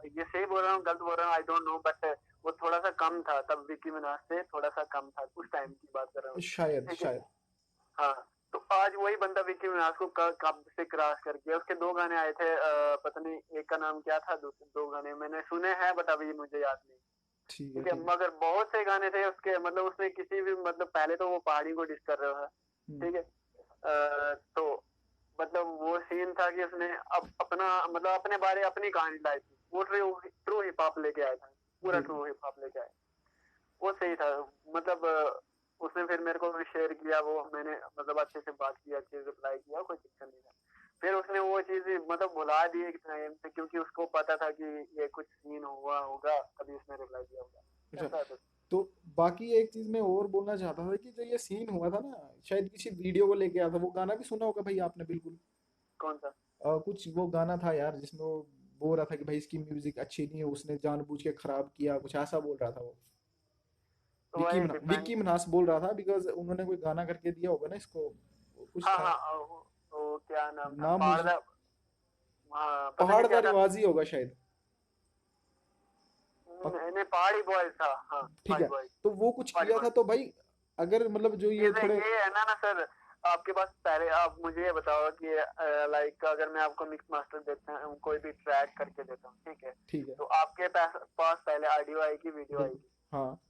Speaker 2: ये सही बोल रहा हूँ गलत बोल रहा हूँ, आई डोंट नो, बट वो थोड़ा सा कम था तब, विकी मिनाज से थोड़ा सा कम था, उस टाइम की बात कर रहा हूँ,
Speaker 1: शायद
Speaker 2: ठीक है।
Speaker 1: शायद।
Speaker 2: हाँ, तो आज वही बंदा विकी मिनाज को कब से क्रॉस कर गया, उसके दो गाने आए थे, पता नहीं एक का नाम क्या था, दूसरे दो गाने मैंने सुने हैं बट अभी मुझे याद नहीं,
Speaker 1: ठीक है
Speaker 2: ठीक है,
Speaker 1: ठीक है।
Speaker 2: मगर बहुत से गाने थे उसके, मतलब उसने किसी भी मतलब, पहले तो वो पहाड़ी को डिस कर रहा था,
Speaker 1: हम्म,
Speaker 2: ठीक है। तो मतलब वो सीन था कि उसने अब अपना मतलब अपने बारे अपनी कहानी लाई थी, वो ट्रू ट्रू हिप हॉप लेके आया था, पूरा
Speaker 1: बिल्कुल।
Speaker 2: ट्रू हिप हॉप लेके आया, वो सही था। मतलब उसने फिर मेरे को भी शेयर किया, वो मैंने मतलब अच्छे से बात की, अच्छे से रिप्लाई किया, कोई दिक्कत नहीं था। फिर उसने वो चीज मतलब भुला दी एक टाइम से, क्योंकि उसको पता था कि ये कुछ सीन हुआ होगा, तभी उसने रिप्लाई दिया होगा,
Speaker 1: अच्छा,
Speaker 2: ऐसा है बस।
Speaker 1: तो बाकी एक चीज मैं और बोलना चाहता था कि जो ये सीन हुआ था ना, शायद किसी वीडियो को लेके आया था, वो गाना भी सुना होगा भाई आपने बिल्कुल।
Speaker 2: कौन सा?
Speaker 1: कुछ वो गाना था यार जिसमें वो बोल रहा था कि भाई इसकी म्यूजिक अच्छी नहीं है, उसने जानबूझ के खराब किया, कुछ ऐसा बोल रहा था वो।
Speaker 2: तो वही डिपेंड।
Speaker 1: विक्की मनास बोल रहा था, बिकॉज उन्होंने कोई गाना करके दिया होगा ना इसको, कुछ
Speaker 2: हाँ
Speaker 1: था,
Speaker 2: हाँ, वो क्या नाम था,
Speaker 1: नाम मुझे,
Speaker 2: पारदा, हाँ पता नहीं क्या
Speaker 1: पहाड़दार
Speaker 2: था।
Speaker 1: रिवाज ही होगा शायद। पक-
Speaker 2: नहीं पहाड़ी बॉयज था, हाँ
Speaker 1: ठीक
Speaker 2: पहाड़ी
Speaker 1: है।
Speaker 2: बॉयज।
Speaker 1: तो वो कुछ
Speaker 2: पहाड़ी
Speaker 1: किया था
Speaker 2: बॉयज।
Speaker 1: तो भाई, अगर मतलब जो ये थोड़े
Speaker 2: ये है ना सर, आपके पास पहले आप मुझे ये बताओ कि लाइक अगर मैं आपको मिक्स मास्टर देता हूँ, कोई भी ट्रैक करके देता हूँ, ठीक है,
Speaker 1: ठीक है,
Speaker 2: तो आपके पास पहले ऑडियो आएगी, वीडियो
Speaker 1: बिल्कुल,
Speaker 2: आएगी।
Speaker 1: हाँ,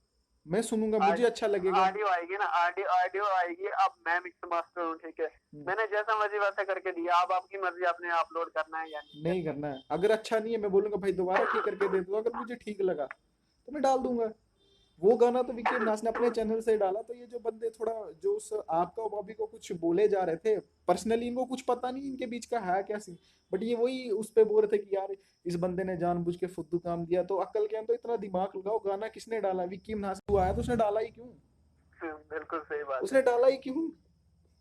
Speaker 1: मैं सुनूंगा, मुझे अच्छा लगेगा।
Speaker 2: ऑडियो आएगी ना, ऑडियो ऑडियो आएगी। अब मैं मिक्स मास्टर हूँ, ठीक है,
Speaker 1: हम्म,
Speaker 2: मैंने जैसा मर्जी वैसा करके दिया, अब आपकी मर्जी, आपने अपलोड करना है या नहीं
Speaker 1: नहीं
Speaker 2: करना।
Speaker 1: करना है, अगर अच्छा नहीं है मैं बोलूंगा भाई दोबारा ठीक करके दे दो, अगर मुझे ठीक लगा तो मैं डाल दूंगा। वो गाना तो विक्की मिनाज ने अपने चैनल से डाला, तो ये जो बंदे थोड़ा जो उस आपका और बॉबी को कुछ बोले जा रहे थे, पर्सनली इनको कुछ पता नहीं इनके बीच का है क्या सीन, बट ये वही उस पे बोल रहे थे कि यार इस बंदे ने जानबूझ के फुद्दू काम दिया, तो अक्ल के अंदर इतना दिमाग लगाओ, गाना किसने डाला, विक्की मिनाज को आया तो उसने डाला ही क्यों,
Speaker 2: बिल्कुल सही बात है।
Speaker 1: उसने डाला ही क्यों।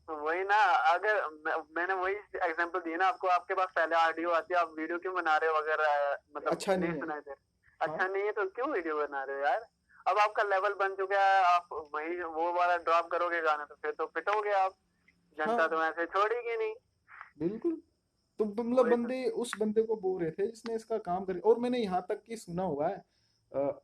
Speaker 2: वही ना, अगर मैंने वही एग्जांपल दिया ना आपको, आपके पास पहले ऑडियो आती है, आप वीडियो क्यों बना रहे हो अगर मतलब
Speaker 1: अच्छा
Speaker 2: नहीं
Speaker 1: नहीं है।
Speaker 2: सुनाई दे
Speaker 1: हाँ,
Speaker 2: अच्छा नहीं है तो क्यों वीडियो बना रहे हो यार। अब आपका लेवल बन चुका है, आप वही वो वाला ड्रॉप करोगे गाना तो फिर तो पिटोगे आप, जनता
Speaker 1: हाँ,
Speaker 2: तो ऐसे छोड़ेगी नहीं।
Speaker 1: बिल्कुल। तो मतलब
Speaker 2: वही तो।
Speaker 1: बंदे उस बंदे को बोल रहे थे जिसने इसका काम कर, और मैंने यहाँ तक कि सुना हुआ है,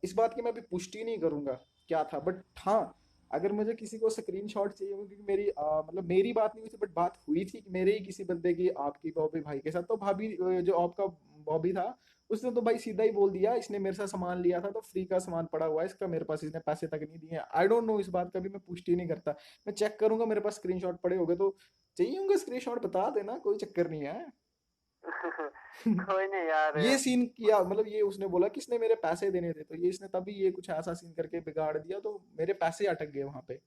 Speaker 1: इस बात की मैं अभी पुष्टि नहीं करूंगा क्या था, बट हाँ, अगर मुझे किसी को स्क्रीनशॉट चाहिए होगा, क्योंकि मेरी मतलब मेरी बात नहीं हुई थी, बट बात हुई थी कि मेरे ही किसी बंदे की आपकी बॉबी भाई के साथ, तो भाभी जो आपका बॉबी था, उसने तो भाई सीधा ही बोल दिया इसने मेरे साथ सामान लिया था तो फ्री का सामान पड़ा हुआ है इसका, मेरे पास इसने पैसे तक नहीं दिए। आई डोंट नो, इस बात का भी मैं पुष्टि नहीं करता, मैं चेक करूंगा, मेरे पास स्क्रीनशॉट पड़े होंगे तो चाहिए होंगे स्क्रीनशॉट, बता देना, कोई चक्कर नहीं है।
Speaker 2: कोई नहीं यार।
Speaker 1: ये सीन किया मतलब, ये उसने बोला कि इसने मेरे पैसे देने थे, तो ये इसने तभी ये कुछ ऐसा सीन करके बिगाड़ दिया, तो मेरे पैसे अटक गए वहां पे।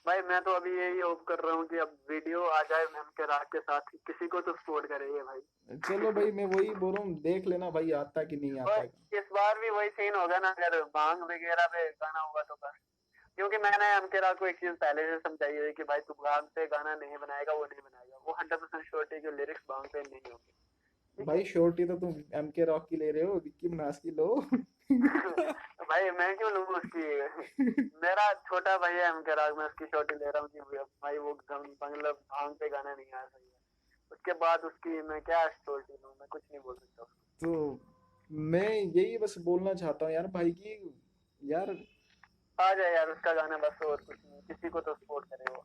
Speaker 2: भाई मैं तो अभी यही होप कर रहा हूँ कि अब वीडियो आ जाए मैम के राग के साथ, किसी को तो सपोर्ट करे ये
Speaker 1: चलो भाई,
Speaker 2: भाई।
Speaker 1: मैं वही बोल रहा हूँ, देख लेना भाई आता है कि नहीं आता
Speaker 2: और
Speaker 1: है।
Speaker 2: इस बार भी वही सीन होगा ना, अगर भांग वगैरह पे गाना होगा तो बस, क्योंकि मैंने एमके राव को एक चीज पहले से समझाई है कि भाई तू भांग पे गाना नहीं बनाएगा, वो नहीं बनाएगा, वो 100% श्योरिटी जो लिरिक्स भांग पे नहीं होंगे, ठीक
Speaker 1: भाई
Speaker 2: है।
Speaker 1: श्योरिटी तो तुम एम के रॉक की ले रहे हो, विक्की मिनाज की लो।
Speaker 2: भाई मैं क्यों लूँ उसकी, मेरा छोटा भाई है एमके राव, मैं उसकी श्योरिटी ले रहा हूँ कि भाई वो मतलब भांग पे गाना नहीं आ सही है, उसके बाद उसकी मैं क्या श्योरिटी लूँ, मैं कुछ नहीं बोल सकता उसको।
Speaker 1: तो मैं यही बस बोलना चाहता हूँ यार भाई की, यार
Speaker 2: आ जाए यार उसका गाना बस, और कुछ नहीं, किसी को तो सपोर्ट करे वो,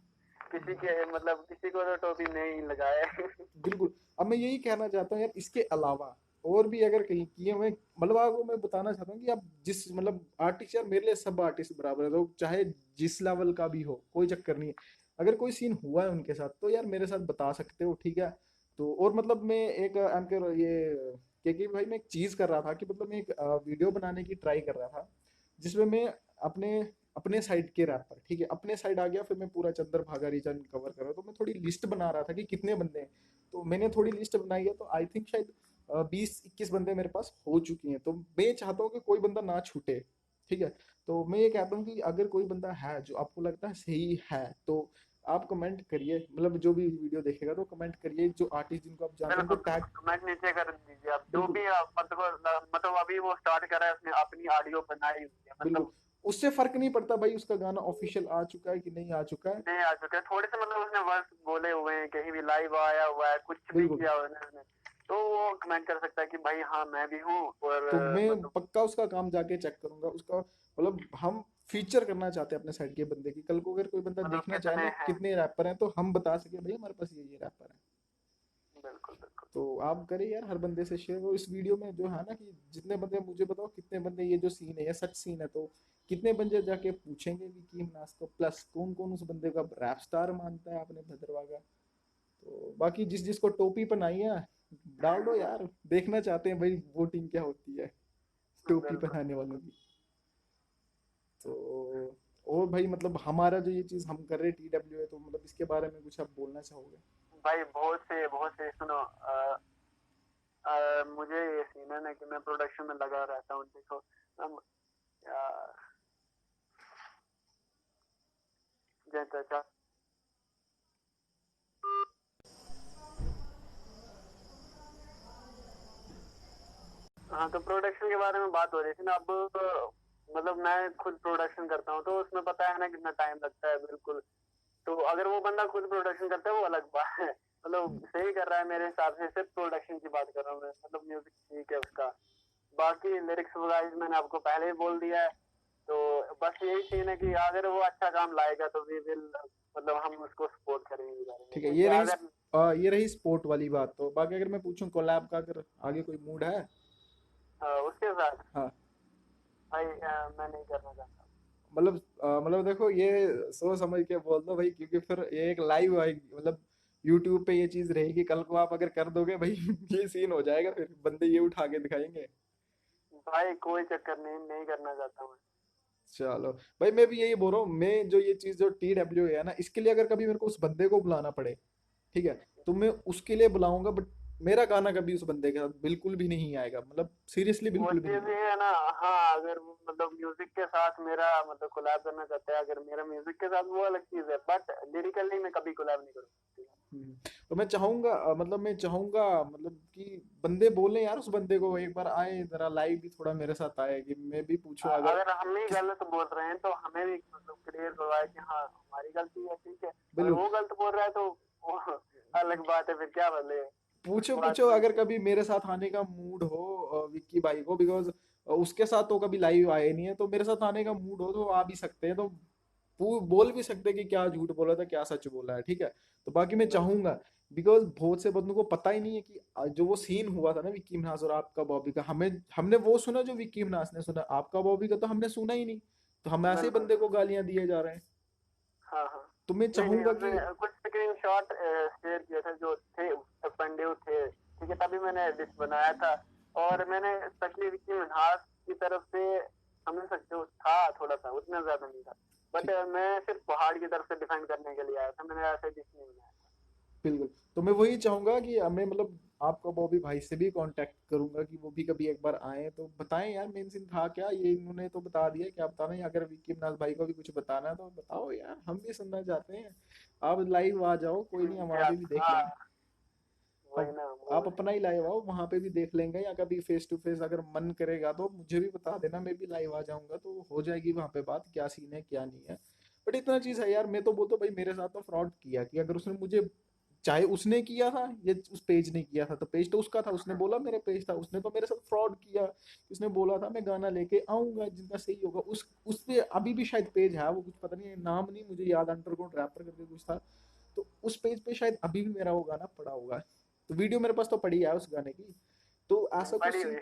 Speaker 2: किसी के मतलब किसी को तो टोपी नहीं लगाए।
Speaker 1: बिल्कुल। अब मैं यही कहना चाहता हूँ यार, इसके अलावा और भी अगर कहीं किए हुए, मतलब आपको मैं बताना चाहता हूँ कि आप जिस मतलब आर्टिस्ट, यार मेरे लिए सब आर्टिस्ट बराबर है, तो चाहे जिस लेवल का भी हो कोई चक्कर नहीं है, अगर कोई सीन हुआ है उनके साथ तो यार मेरे साथ बता सकते हो, ठीक है। तो और मतलब मैं एक एम के ये भाई मैं एक चीज कर रहा था कि मतलब मैं एक वीडियो बनाने की ट्राई कर रहा था, जिसमें मैं अपने अपने साइड के रैपर, ठीक है, अपने साइड आ गया, फिर मैं पूरा चंद्र भागा रीजन कवर कर रहा हूँ, तो मैं थोड़ी लिस्ट बना रहा था कि कितने बंदे हैं, तो मैंने थोड़ी लिस्ट बनाई है, तो आई थिंक शायद 20-21 बंदे मेरे पास हो चुकी हैं, तो मैं चाहता हूँ कि कोई बंदा ना छूटे, ठीक है। तो मैं ये कहता हूँ कि अगर कोई बंदा है जो आपको लगता है सही है, तो आप कमेंट करिए, मतलब जो भी वीडियो देखेगा तो कमेंट करिए, जो आर्टिस्ट जिनको आप जानते हैं उनको
Speaker 2: बिल्कुल
Speaker 1: टैग।
Speaker 2: कमेंट नीचे कर दीजिए आप, जो
Speaker 1: बिल्कुल,
Speaker 2: भी मतलब अभी वो स्टार्ट करा है, उसने अपनी ऑडियो बनाई हुई है,
Speaker 1: बिल्कुल,
Speaker 2: मतलब
Speaker 1: उससे फर्क नहीं पड़ता भाई उसका गाना ऑफिशियल आ चुका है कि नहीं आ चुका है।
Speaker 2: नहीं आ चुके हैं, थोड़े से मतलब उसने वर्ड्स बोले हुए हैं, कहीं भी लाइव आया हुआ है, कुछ भी
Speaker 1: बिल्कुल।
Speaker 2: किया हुआ है उसने, तो वो कमेंट कर सकता है कि भाई हाँ मैं भी हूँ, और
Speaker 1: तो मैं
Speaker 2: मतलब
Speaker 1: पक्का उसका काम जाके चेक करूंगा उसका, मतलब हम फीचर करना चाहते हैं अपने साइड के बंदे की, कल को अगर कोई बंदा देखना चाहे
Speaker 2: कितने
Speaker 1: ना
Speaker 2: हैं।
Speaker 1: कितने रैपर हैं, तो हम बता सके भाई हमारे पास ये रैपर है।
Speaker 2: बिल्कुल बिल्कुल।
Speaker 1: तो आप करें यार हर बंदे से शेयर, और इस वीडियो में जो है ना कि जितने बंदे, मुझे बताओ कितने बंदे ये जो सीन है ये सच सीन है, तो कितने बंदे जाके पूछेंगे विकी मनास को, प्लस कौन कौन उस बंदे का रैप स्टार मानता है आपने भद्रवा का। तो बाकी जिस जिसको टोपी पहनाई है डाल दो यार, देखना चाहते हैं भाई वोटिंग क्या होती है टोपी
Speaker 2: बिल्कुल
Speaker 1: पहनाने वालों
Speaker 2: बिल्कुल।
Speaker 1: की। तो और भाई मतलब हमारा जो ये चीज हम कर रहे हैं TW है, तो मतलब इसके बारे में कुछ आप बोलना चाहोगे।
Speaker 2: भाई बहुत से सुनो, मुझे ये सीन है ना कि मैं प्रोडक्शन में लगा रहता हूँ, देखो हम यार, जय चाचा। हाँ तो प्रोडक्शन के बारे में बात हो रही थी ना, अब मतलब मैं खुद प्रोडक्शन करता हूँ, तो उसमें पता है ना कितना टाइम लगता है, बिल्कुल। तो अगर वो बंदा खुद प्रोडक्शन करता है वो अलग बात है, मतलब सही कर रहा है मेरे हिसाब से। सिर्फ प्रोडक्शन की बात कर रहा हूँ मैं, मतलब म्यूजिक ठीक है उसका, बाकी लिरिक्स वगैरह मैंने आपको पहले ही बोल दिया है। तो बस यही सीन है कि अगर वो अच्छा काम लाएगा तो वी विल, मतलब हम उसको सपोर्ट करेंगे करेंगे,
Speaker 1: ठीक है,
Speaker 2: क्योंकि अगर
Speaker 1: ये रही स्पोर्ट वाली बात। तो बाकी अगर मैं पूछूं कोलैब का अगर आगे कोई मूड है?
Speaker 2: उसके साथ
Speaker 1: हाँ,
Speaker 2: भाई मैं नहीं करना चाहता।
Speaker 1: मतलब देखो, ये सोच समझ के बोल दो भाई, क्योंकि फिर ये एक लाइव आएगी, मतलब यूट्यूब पे ये चीज रहेगी। कल को आप अगर कर दोगे भाई ये सीन हो जाएगा, फिर बंदे ये उठा के दिखाएंगे।
Speaker 2: भाई कोई चक्कर नहीं, नहीं करना चाहता मैं।
Speaker 1: चलो भाई, मैं भी यही बोल रहा हूँ। मैं जो ये चीज जो TW है ना, इसके लिए अगर कभी मेरे को उस बंदे को बुलाना पड़े, ठीक है, तो मैं उसके लिए बुलाऊंगा। बट मेरा गाना कभी उस बंदे के साथ बिल्कुल भी नहीं आएगा, मतलब सीरियसली
Speaker 2: वो
Speaker 1: बिल्कुल भी
Speaker 2: चीज
Speaker 1: नहीं।
Speaker 2: ये है ना, हाँ अगर वो मतलब म्यूजिक के साथ मेरा मतलब कोलैब करना चाहता है, अगर मेरा म्यूजिक के साथ, वो अलग चीज है, बट लिरिकली मैं कभी कोलैब नहीं करूँगा।
Speaker 1: तो मैं चाहूंगा, मतलब कि बंदे बोले यार, उस बंदे को एक बार आए जरा लाइव भी थोड़ा मेरे साथ आए, कि मैं भी पूछूं अगर
Speaker 2: अगर हम ही
Speaker 1: किस।
Speaker 2: गलत बोल रहे हैं तो हमें भी मतलब क्लियर करवाए कि हाँ हमारी गलती है, ठीक है। अगर
Speaker 1: बिल्कुल,
Speaker 2: वो गलत बोल रहा है तो वो अलग बात है, फिर क्या बोले,
Speaker 1: पूछो
Speaker 2: बात
Speaker 1: पूछो
Speaker 2: नहीं
Speaker 1: अगर
Speaker 2: है।
Speaker 1: कभी मेरे साथ आने का मूड हो विक्की भाई को, बिकॉज उसके साथ तो कभी लाइव आए नहीं है, तो मेरे साथ आने का मूड हो तो आ भी सकते हैं। तो बोल भी सकते हैं कि क्या झूठ बोला था क्या सच बोला है, ठीक है। तो बाकी मैं
Speaker 2: बिल्कुल।
Speaker 1: चाहूंगा, बिकॉज बहुत से बंदों को पता ही नहीं है कि जो वो सीन हुआ था ना विक्की मिनाज और आपका बॉबी का, हमने वो सुना जो विक्की मिनाज ने सुना, आपका बॉबी का तो हमने सुना ही नहीं। तो हम ऐसे ही
Speaker 2: बिल्कुल।
Speaker 1: बंदे को गालियां दिए जा रहे हैं।
Speaker 2: हाँ हाँ।
Speaker 1: तो मैं
Speaker 2: नहीं नहीं,
Speaker 1: चाहूंगा
Speaker 2: हमने
Speaker 1: कि
Speaker 2: कुछ स्क्रीन शॉट शेयर किए थे जो थे, पंडित थे, ठीक है, तभी मैंने डिश बनाया था। और मैंने स्पेशली विक्की मिनहास की तरफ से, समझ सकते हो, था थोड़ा सा, उतना ज्यादा नहीं था। बट मैं सिर्फ पहाड़ की तरफ से डिफेंड करने के लिए आया था, मैंने ऐसे डिश नहीं बनाया था।
Speaker 1: बिल्कुल। तो मैं वही चाहूंगा कि हमें, मतलब आपका बॉबी भाई से भी कांटेक्ट करूंगा कि वो भी कभी एक बार आए तो बताएं यार मेन सीन था क्या। ये इन्होंने तो बता दिया, क्या बताना है। अगर विक्की मिनाज भाई को भी कुछ बताना है तो बताओ यार, हम भी सुनना चाहते हैं। आप लाइव आ जाओ, कोई नहीं, हम वहाँ
Speaker 2: क्या
Speaker 1: पे भी देख
Speaker 2: था,
Speaker 1: लेंगे।
Speaker 2: वही
Speaker 1: अब
Speaker 2: ना वो।
Speaker 1: आप अपना ही लाइव आओ, वहाँ पे भी देख लेंगे, या कभी फेस टू फेस अगर मन करेगा तो मुझे भी बता देना, मैं भी लाइव आ जाऊंगा, तो हो जाएगी वहाँ पे बात, क्या सीन है क्या नहीं है। बट इतना चीज है यार, मैं तो बोलता हूँ भाई, मेरे साथ तो फ्रॉड किया कि अगर उसने मुझे, चाहे उसने किया था ये उस पेज ने किया था, तो पेज तो उसका था, उसने बोला मेरा पेज था, उसने तो मेरे साथ फ्रॉड किया। उसने बोला था मैं गाना लेके आऊंगा जिनका सही होगा, उस पे अभी भी शायद पेज है, वो कुछ पता नहीं, नाम नहीं मुझे याद, अंडरग्राउंड रैपर करके कुछ था। तो उस पेज पे शायद अभी भी मेरा वो गाना पड़ा होगा। तो वीडियो मेरे पास तो पड़ी है उस गाने की। तो ऐसा कुछ
Speaker 2: पड़ी
Speaker 1: सीन।
Speaker 2: हुई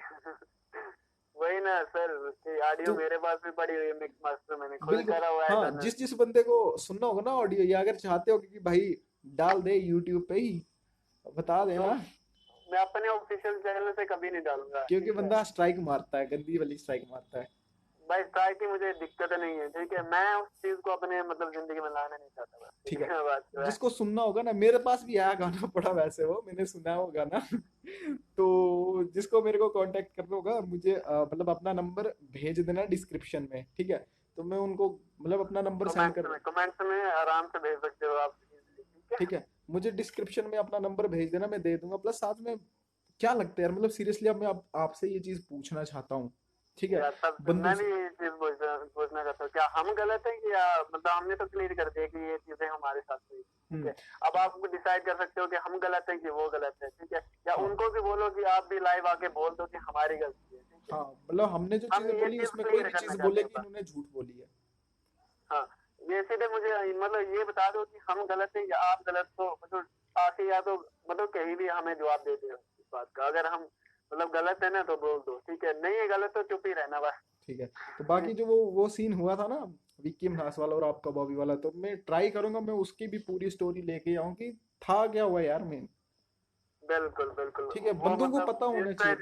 Speaker 2: वही ना सर, उसकी ऑडियो
Speaker 1: तो
Speaker 2: मेरे पास भी पड़ी हुई है, मिक्स मास्टर मैंने खुद
Speaker 1: बिल्कुल,
Speaker 2: करा हुआ है
Speaker 1: हाँ,
Speaker 2: गाना।
Speaker 1: जिस जिस बंदे को सुनना होगा ना ऑडियो, या अगर चाहते हो कि भाई डाल दे यूट्यूब पे ही, बता
Speaker 2: तो
Speaker 1: देना।
Speaker 2: मैं अपने ऑफिशियल चैनल से कभी नहीं डालूंगा,
Speaker 1: क्योंकि
Speaker 2: ठीक है।
Speaker 1: बंदा स्ट्राइक मारता है, गंदी वाली स्ट्राइक मारता है।
Speaker 2: भाई ट्राई की मुझे दिक्कत नहीं है, ठीक है, मैं उस चीज को अपने मतलब जिंदगी में लाना नहीं चाहता, बस
Speaker 1: ठीक
Speaker 2: ठीक
Speaker 1: है,
Speaker 2: है, बात जो है।
Speaker 1: जिसको सुनना होगा ना, मेरे पास भी आया गाना पड़ा वैसे, वो मैंने सुना है वो गाना तो जिसको मेरे को कांटेक्ट करना होगा, मुझे मतलब अपना नंबर भेज देना डिस्क्रिप्शन में, ठीक है। तो मैं उनको मतलब अपना नंबर सेंड कर,
Speaker 2: कमेंट्स में आराम से भेज सकते हो आप easily, ठीक है।
Speaker 1: ठीक है, मुझे डिस्क्रिप्शन में अपना नंबर भेज देना, मैं दे दूंगा। प्लस साथ में क्या लगता है यार, मतलब सीरियसली अब मैं आपसे ये चीज पूछना चाहता हूँ, ठीक है,
Speaker 2: यार तब से
Speaker 1: बंदों
Speaker 2: मैं भी
Speaker 1: से।
Speaker 2: ये चीज पूछना चाहता हूँ, क्या हम गलत हैं कि या मतलब हमने तो क्लियर कर दिया कि ये चीजें हमारे साथ हुई, ठीक
Speaker 1: हम्म।
Speaker 2: है। अब आप डिसाइड कर सकते हो कि हम गलत हैं कि वो गलत है, ठीक है। या
Speaker 1: हाँ,
Speaker 2: उनको भी बोलो कि आप भी लाइव आके बोल दो कि हमारी गलती है, ठीक है।
Speaker 1: हाँ, मतलब हमने जो
Speaker 2: हम
Speaker 1: चीजें
Speaker 2: ये
Speaker 1: बोली
Speaker 2: चीज
Speaker 1: उसमें कोई
Speaker 2: क्लियर
Speaker 1: भी
Speaker 2: करना
Speaker 1: चीज
Speaker 2: चाहते
Speaker 1: बोले
Speaker 2: हैं
Speaker 1: कि
Speaker 2: बस।
Speaker 1: इन्होंने झूठ बोली है।
Speaker 2: हाँ, ये सीधे मुझे मतलब ये बता दो कि हम गलत हैं या आप गलत, तो मतलब आके या तो मतलब कहीं भी हमें जवाब दे दो इस बात का। अगर हम मतलब गलत है ना तो बोल दो, ठीक है, नहीं है गलत तो चुप ही रहना बस।
Speaker 1: ठीक है। तो बाकी जो वो सीन हुआ था ना, विक्की मनास वाला और आपका बॉबी वाला, तो मैं ट्राई करूंगा मैं उसकी भी पूरी स्टोरी लेके आऊं कि था क्या हुआ यार मैं।
Speaker 2: बिल्कुल बिल्कुल।
Speaker 1: ठीक है,
Speaker 2: वो
Speaker 1: बंदों को
Speaker 2: मतलब
Speaker 1: पता होना चाहिए।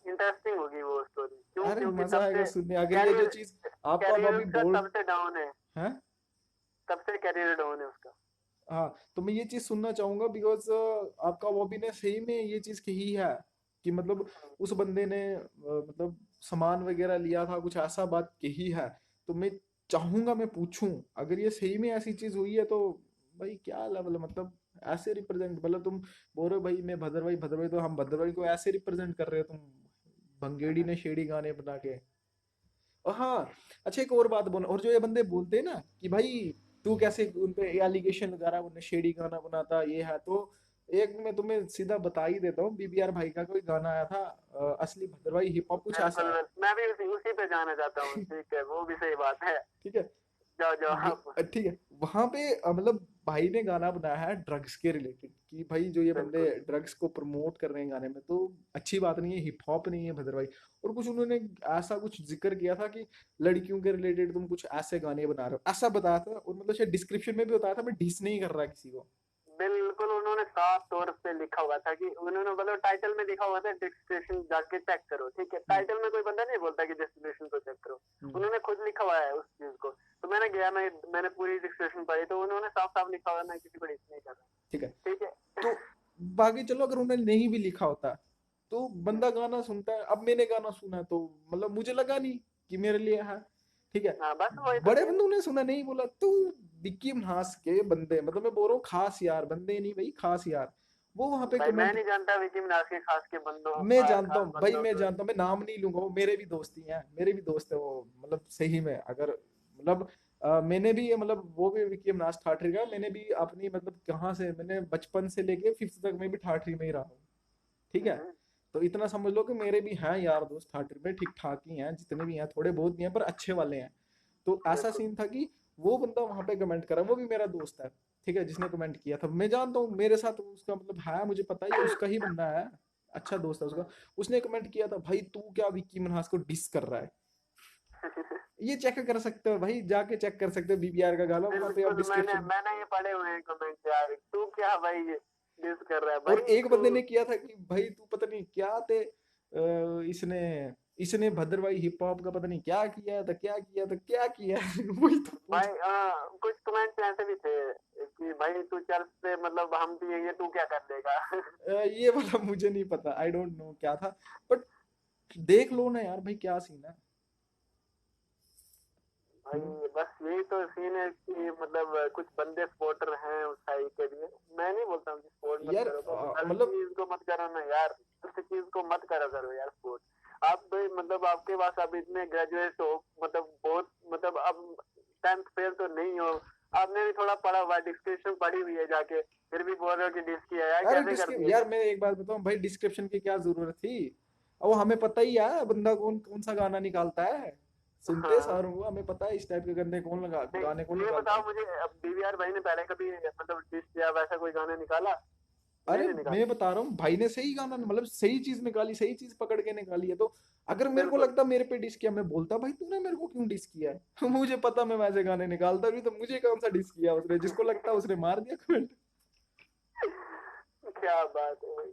Speaker 2: इंटरेस्टिंग होगी वो स्टोरी, क्यों,
Speaker 1: अरे
Speaker 2: क्योंकि
Speaker 1: मजा
Speaker 2: तब
Speaker 1: आएगा
Speaker 2: से
Speaker 1: सुनने, अगर ये जो
Speaker 2: कैरियर
Speaker 1: चीज आपका
Speaker 2: कैरियर
Speaker 1: बॉबी
Speaker 2: उसका
Speaker 1: बोल
Speaker 2: तब से डाउन है,
Speaker 1: है।
Speaker 2: तब से कैरियर डाउन है उसका।
Speaker 1: हाँ, तो मैं ये चीज सुनना चाहूंगा, बिकॉज आपका बॉबी ने सही में ये चीज कही है कि मतलब उस बंदे ने मतलब सामान वगैरह लिया था, कुछ ऐसा बात कही है। तो मैं चाहूंगा, मैं पूछूं अगर ये सही में ऐसी चीज हुई है तो भाई क्या लेवल है, मतलब ऐसे रिप्रेजेंट, मतलब तुम बोल रहे हो भाई मैं भद्रवाही, भद्रवाही तो हम भद्रवाही को ऐसे रिप्रेजेंट कर रहे हो तुम, भंगेड़ी ने शेड़ी गाने बना के। और हाँ, अच्छा एक और बात बोल, और जो ये बंदे बोलते हैं ना कि भाई तू कैसे उन पे एलिगेशन लगा रहा है, उन्हें शेडी गाना बनाता ये है, तो एक मैं तुम्हें सीधा बता ही देता हूँ, बीबीआर भाई का कोई गाना आया था, असली भद्रवाही हिप हॉप कुछ ऐसा
Speaker 2: बिल्कुल
Speaker 1: है।
Speaker 2: मैं भी उसी पे जाना चाहता हूँ, ठीक है वो भी सही बात है।
Speaker 1: ठीक है।
Speaker 2: जाओ जाओ आप।
Speaker 1: ठीक है। वहां पे मतलब भाई ने गाना बनाया है ड्रग्स के रिलेटेड, कि भाई जो ये बंदे
Speaker 2: बिल्कुल।
Speaker 1: ड्रग्स को प्रमोट कर रहे हैं गाने में, तो अच्छी बात नहीं है, हिप हॉप नहीं है भद्रवाही। और कुछ उन्होंने ऐसा कुछ जिक्र किया था कि लड़कियों के रिलेटेड तुम कुछ ऐसे गाने बना रहे हो, ऐसा बताया था। और मतलब शायद डिस्क्रिप्शन में भी बताया था, मैं डिस नहीं कर रहा किसी को।
Speaker 2: बिल्कुल उन्होंने साफ तौर पे लिखा हुआ था कि उन्होंने मतलब टाइटल में लिखा हुआ था डिस्क्रिप्शन जाके चेक करो, ठीक है।
Speaker 1: हम्म।
Speaker 2: टाइटल में कोई बंदा नहीं बोलता कि डिस्क्रिप्शन को चेक करो।
Speaker 1: हम्म।
Speaker 2: उन्होंने खुद लिखा हुआ है उस चीज को। तो मैंने गया, मैंने पूरी डिस्क्रिप्शन पढ़ी, तो उन्होंने साफ साफ लिखा हुआ है, मैं किसी को डिस नहीं कर
Speaker 1: ठीक है।
Speaker 2: रहा, ठीक है।
Speaker 1: तो बाकी चलो, अगर उन्होंने नहीं भी लिखा होता तो बंदा गाना सुनता है। अब मैंने गाना सुना तो मतलब मुझे लगा नहीं कि मेरे लिए है। ठीक है।
Speaker 2: हाँ बस वही तो
Speaker 1: बड़े
Speaker 2: चीज।
Speaker 1: बंदों ने सुना, नहीं बोला तो विक्की मनास के बंदे, मतलब मैं बोल रहा हूँ खास यार, बंदे नहीं भाई, खास यार, वो वहां पे
Speaker 2: भाई मैं
Speaker 1: कमेंट।
Speaker 2: नहीं जानता विकी मिनाज के खास के बंदों,
Speaker 1: मैं जानता
Speaker 2: खास
Speaker 1: हूँ भाई,
Speaker 2: बंदों
Speaker 1: मैं
Speaker 2: को।
Speaker 1: जानता हूँ, मैं नाम नहीं लूंगा, वो मेरे भी दोस्त ही हैं, मेरे भी दोस्त है वो, मतलब सही में अगर मतलब मैंने भी ये मतलब वो भी विकी मनास ठाठरी का, मैंने भी अपनी मतलब कहाँ से, मैंने बचपन से लेके फिफ्थ तक मैं भी ठाठरी में ही रहा हूँ। ठीक है।
Speaker 2: हम्म,
Speaker 1: तो इतना समझ लो कि मेरे भी हैं यार दोस्त ठाठरी में, ठीक ठाक ही हैं, जितने भी हैं, थोड़े बहुत नहीं हैं पर अच्छे वाले हैं। तो ऐसा
Speaker 2: बिल्कुल।
Speaker 1: सीन था कि वो बंदा वहां पे कमेंट करा, वो भी मेरा दोस्त है। ठीक है, जिसने कमेंट किया था मैं जानता हूँ, मेरे साथ उसका मतलब है, मुझे पता है ये उसका ही बंदा है, अच्छा दोस्त है उसका। उसने कमेंट किया था, भाई तू क्या विक्की मनहास को डिस कर रहा है। ये चेक कर सकते हो भाई, जाके चेक कर सकते हो बीबीआर का गाना, वहां पे आप
Speaker 2: बिल्कुल मैंने
Speaker 1: डिस्क्रिप्शन।
Speaker 2: मैंने ये पढ़े हुए हैं कमेंट यार, तू क्या भाई ये डिस कर रहा है
Speaker 1: और
Speaker 2: भाई
Speaker 1: एक
Speaker 2: तू।
Speaker 1: बंदे ने किया था कि भाई तू पता नहीं क्या थे, इसने इसने भद्रवाही हिप हॉप का पता नहीं क्या किया था, क्या किया था, क्या किया वही तो
Speaker 2: भाई
Speaker 1: पूछ।
Speaker 2: कुछ कमेंट्स ऐसे भी थे कि भाई तू चर्च से मतलब हम भी ये तू क्या कर देगा।
Speaker 1: ये वाला मुझे नहीं पता, आई डोंट नो क्या था, बट देख लो ना यार भाई क्या सीन है।
Speaker 2: भाई
Speaker 1: हम्म।
Speaker 2: बस यही तो सीन है कि मतलब कुछ बंदे सपोर्टर हैं उस साइड के लिए। मैं नहीं बोलता हूँ कि सपोर्ट मत
Speaker 1: यार
Speaker 2: करो, पर गलत
Speaker 1: मतलब
Speaker 2: चीज को मत करो ना यार, गलत चीज को मत करो करो यार सपोर्ट। आप भाई मतलब आपके पास अब इतने ग्रेजुएट हो, मतलब बहुत मतलब अब 10th फेल तो नहीं हो, आपने भी थोड़ा पढ़ा हुआ, डिस्क्रिप्शन पढ़ी हुई है जाके, फिर भी बोल रहे हो कि डिस किया यार,
Speaker 1: अरे
Speaker 2: कैसे कर दिया
Speaker 1: यार
Speaker 2: डिस।
Speaker 1: मैं एक बात बताऊं भाई, डिस्क्रिप्शन की क्या जरूरत थी। अब वो हमें पता ही है बंदा कौन कौन सा गाना निकालता है, सुनते
Speaker 2: हाँ।
Speaker 1: सारों को हमें पता है इस टाइप के गंदे कौन लगा गाने कौन
Speaker 2: नहीं ये
Speaker 1: निकालता
Speaker 2: बताओ
Speaker 1: है।
Speaker 2: मुझे, अब डीवीआर भाई ने पहले कभी मतलब डिस किया वैसा कोई गाना निकाला? नहीं
Speaker 1: अरे
Speaker 2: नहीं
Speaker 1: मैं
Speaker 2: निकाला।
Speaker 1: बता रहा हूँ, भाई ने सही गाना मतलब सही चीज निकाली, सही चीज पकड़ के निकाली है। तो अगर मेरे को
Speaker 2: बिल्कुल।
Speaker 1: लगता मेरे पे डिस किया, मैं बोलता भाई तूने मेरे को क्यों डिस किया है मुझे पता मैं वैसे गाने निकालता भी, तो मुझे कौन सा डिस किया उसने, जिसको लगता उसने मार दिया कमेंट।
Speaker 2: क्या बात है भाई।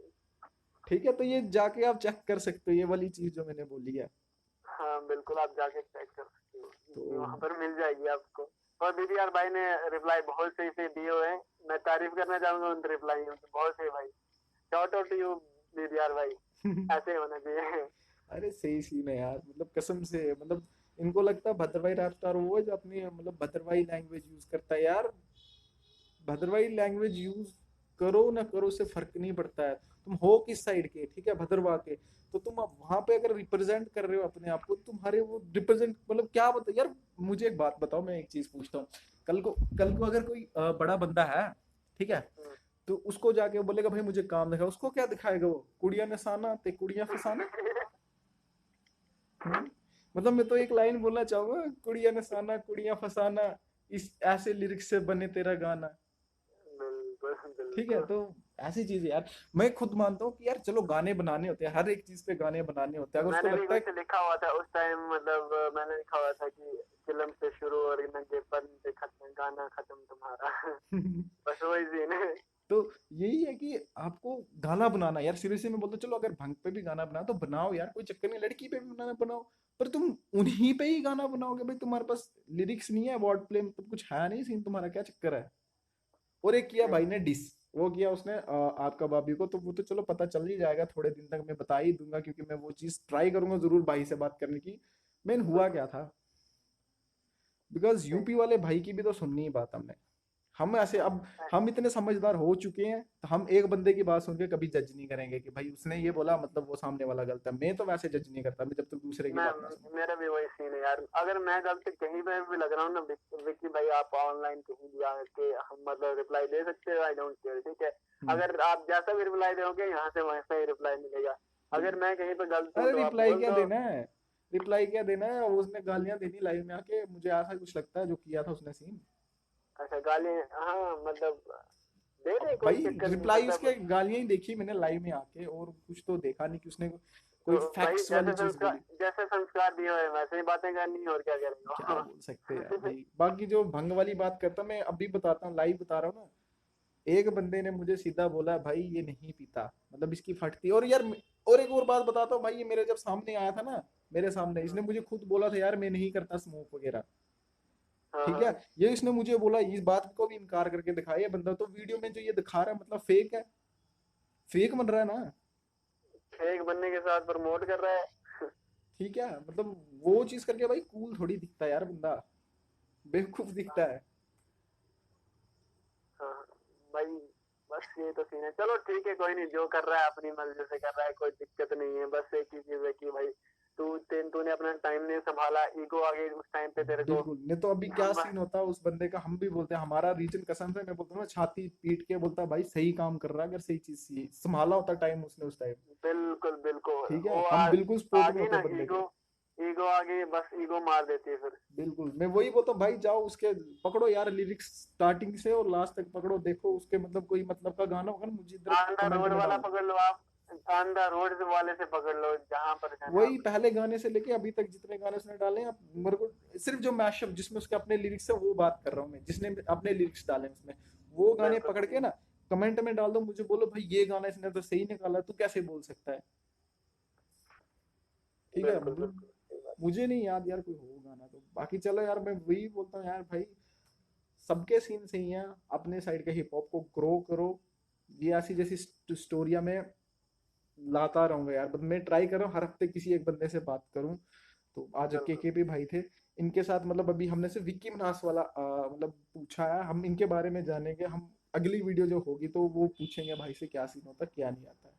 Speaker 1: ठीक है, तो ये जाके आप चेक कर सकते हो, ये वाली चीज जो मैंने बोली है।
Speaker 2: हाँ बिल्कुल आप जाके चेक कर सकते
Speaker 1: तो
Speaker 2: हो, वहां पर मिल जाएगी आपको। और दीदी यार भाई ने रिप्लाई बहुत सही से दिए हुए हैं, मैं तारीफ करना चाहूंगा उन रिप्लाई की, बहुत सही भाई। शॉर्ट आउट टू यू दीदी यार भाई, ऐसे ही होना चाहिए।
Speaker 1: अरे सही सीन है यार, मतलब कसम से, मतलब इनको लगता है भद्रवाही रैप स्टार वो है जो अपनी मतलब भद्रवाही लैंग्वेज यूज करता है यार। भद्रवाही लैंग्वेज यूज करो ना करो से फर्क नहीं पड़ता है, तुम हो किस साइड के, ठीक है, भद्रवाह के। तो तुम अब वहां पे अगर रिप्रेजेंट कर रहे हो अपने आप को, तुम्हारे वो रिप्रेजेंट मतलब क्या बता यार। मुझे एक बात बताओ, मैं एक चीज पूछता हूँ। कल को अगर कोई बड़ा बंदा है, ठीक है, तो उसको जाके बोलेगा भाई मुझे काम दिखा, उसको क्या दिखाएगा वो, कुड़िया नसाना ते कुड़िया फसाना। हम्म। मतलब मैं तो एक लाइन बोलना चाहूंगा, कुड़िया नसाना कुड़िया फसाना, इस ऐसे लिरिक्स से बने तेरा गाना।
Speaker 2: बिल्कुल
Speaker 1: ठीक है।
Speaker 2: बिल्कुल।
Speaker 1: तो ऐसी चीज है यार, मैं खुद मानता हूँ कि यार चलो गाने बनाने होते हैं, हर एक चीज पे गाने बनाने होते हैं, अगर उसको
Speaker 2: मैंने भी
Speaker 1: लगता है।
Speaker 2: कुछ लिखा हुआ था उस टाइम, मतलब मैंने लिखा हुआ था कि फिल्म से शुरू और नंगेपन से खत्म, गाना खत्म तुम्हारा। बस वही सीन है।
Speaker 1: तो यही है कि आपको गाना बनाना यार, सीरियसली मैं बोलता हूँ, चलो अगर भंग पे भी गाना बना तो बनाओ यार, कोई चक्कर नहीं, लड़की पे भी बनाना बनाओ। पर तुम उन्हीं पे ही गाना बनाओगे भाई, तुम्हारे पास लिरिक्स नहीं है, वर्ड प्ले मतलब कुछ है नहीं सीन, तुम्हारा क्या चक्कर है। और एक किया भाई
Speaker 2: नहीं
Speaker 1: ने डिस, वो किया उसने आपका भाभी को, तो वो तो चलो पता चल ही जाएगा थोड़े दिन तक, मैं बता ही दूंगा, क्योंकि मैं वो चीज ट्राई करूंगा जरूर भाई से बात करने की। मेन हुआ क्या था, बिकॉज यूपी वाले भाई की भी तो सुननी ही बात हमने। हम ऐसे अब हम इतने समझदार हो चुके हैं, तो हम एक बंदे की बात सुन के कभी जज नहीं करेंगे कि भाई उसने ये बोला मतलब वो सामने वाला गलत है। मैं तो वैसे जज नहीं करता, मैं जब तक दूसरे की
Speaker 2: मैं
Speaker 1: बात ना सुनूं।
Speaker 2: मेरा भी वही सीन है यार। अगर मैं गलती कहीं पे भी लग रहा हूँ ना, विक्की भाई आप ऑनलाइन कहीं भी आके हम मतलब रिप्लाई दे सकते हो, आई डोंट केयर, ठीक है।
Speaker 1: हम्म।
Speaker 2: अगर आप जैसा भी रिप्लाई दोगे यहाँ से वैसा ही रिप्लाई मिलेगा। अगर
Speaker 1: बिल्कुल।
Speaker 2: मैं कहीं पे गलत हूँ
Speaker 1: अरे
Speaker 2: तो आप
Speaker 1: रिप्लाई
Speaker 2: बोल
Speaker 1: क्या
Speaker 2: दो।
Speaker 1: देना है, रिप्लाई क्या देना है, वो उसने गालियां देनी लाइव में आके, मुझे ऐसा कुछ लगता है जो किया था उसने सीन।
Speaker 2: अच्छा गाली, हाँ मतलब दे
Speaker 1: अब
Speaker 2: दे, कोई
Speaker 1: भाई
Speaker 2: चक्कर नहीं
Speaker 1: रिप्लाई
Speaker 2: मतलब।
Speaker 1: उसके गालियां ही देखी मैंने लाइव में आके, और कुछ तो देखा नहीं कि उसने
Speaker 2: तो
Speaker 1: कोई
Speaker 2: भाई
Speaker 1: फैक्ट्स वाली चीज बोली।
Speaker 2: जैसे संस्कार दिए हुए वैसे ही बातें करनी है, और क्या
Speaker 1: क्या
Speaker 2: करेंगे।
Speaker 1: बोल सकते हैं यार भाई। बाकी जो भंग वाली बात करता, मैं अभी बताता हूँ, लाइव बता रहा हूँ ना। एक बंदे ने मुझे सीधा बोला भाई ये नहीं पीता, मतलब इसकी फटती। और यार और एक और बात बताता हूँ भाई, ये मेरे जब सामने आया था ना, मेरे सामने इसने मुझे खुद बोला था यार मैं नहीं करता स्मोक वगैरह,
Speaker 2: हाँ
Speaker 1: ठीक है।
Speaker 2: हाँ।
Speaker 1: ये इसने मुझे बोला, इस बात को भी इनकार करके दिखाया ये बंदा, तो वीडियो में जो ये दिखा रहा है मतलब फेक है, फेक बन रहा है ना।
Speaker 2: फेक बनने के साथ प्रमोट कर रहा है।
Speaker 1: ठीक है, मतलब वो चीज करके भाई कूल थोड़ी दिखता है यार बंदा, बेवकूफ दिखता है।
Speaker 2: हाँ भाई, बस ये तो सीन है। चलो ठीक है, कोई नहीं, जो कर रहा है अपनी मर्जी से कर रहा है, कोई दिक्कत नहीं है। बस एक ही चीज है कि भाई तूने अपना टाइम नहीं संभाला, ईगो आ गई उस टाइम पे तेरे को।
Speaker 1: बिल्कुल, नहीं तो अभी क्या
Speaker 2: हम
Speaker 1: सीन होता है उस बंदे का, हम भी बोलते हैं हमारा रीजन कसम से, मैं बोलता हूँ ना छाती पीट के बोलता भाई सही काम कर रहा है, अगर सही चीज संभाला होता टाइम उसने उस टाइम।
Speaker 2: बिल्कुल बिल्कुल
Speaker 1: ठीक है,
Speaker 2: वो
Speaker 1: हम बिल्कुल सपोर्ट में
Speaker 2: आगे
Speaker 1: होते
Speaker 2: ना,
Speaker 1: बंदे
Speaker 2: ईगो
Speaker 1: के।
Speaker 2: ईगो आगे, बस ईगो मार देती है फिर।
Speaker 1: बिल्कुल, मैं वही बोलता हूँ भाई, जाओ उसके पकड़ो यार लिरिक्स स्टार्टिंग से और लास्ट तक पकड़ो, देखो उसके मतलब कोई मतलब का गाना होगा ना, मुझे इधर
Speaker 2: ऑन द
Speaker 1: कमेंट
Speaker 2: रोड
Speaker 1: में
Speaker 2: वाला
Speaker 1: डालो।
Speaker 2: पकड़ लो आप, ऑन द रोड वाले से पकड़ लो, जहां पर जाना
Speaker 1: वही
Speaker 2: आपको।
Speaker 1: पहले गाने से लेके अभी तक जितने गाने उसने डाले हैं, आप मेरे को सिर्फ जो मैशअप जिसमें उसके अपने लिरिक्स है वो बात कर रहा हूँ मैं, जिसने अपने लिरिक्स डाले हैं उसमें, वो गाने
Speaker 2: बिल्कुल
Speaker 1: पकड़ के ना कमेंट में डाल दो, मुझे बोलो भाई ये गाना इसने तो सही निकाला, तू कैसे बोल सकता है। ठीक है,
Speaker 2: बिल्कुल
Speaker 1: मतलब
Speaker 2: बिल्कुल सही बात।
Speaker 1: मुझे नहीं याद यार कोई हो गाना तो। बाकी चलो यार, मैं वही बोलता हूँ यार भाई, सबके सीन सही हैं, अपने साइड के हिप हॉप को ग्रो करो। ये ऐसी जैसी स्टोरिया में लाता रहूंगा यार, मैं ट्राई कर रहा हूँ हर हफ्ते किसी एक बंदे से बात करूं। तो आज
Speaker 2: बिल्कुल
Speaker 1: केकेपी भाई थे, इनके साथ मतलब अभी हमने सिर्फ विक्की मनास वाला मतलब पूछा है, हम इनके बारे में जानेंगे। हम अगली वीडियो जो होगी तो वो पूछेंगे भाई से क्या सीन होता है क्या नहीं आता है।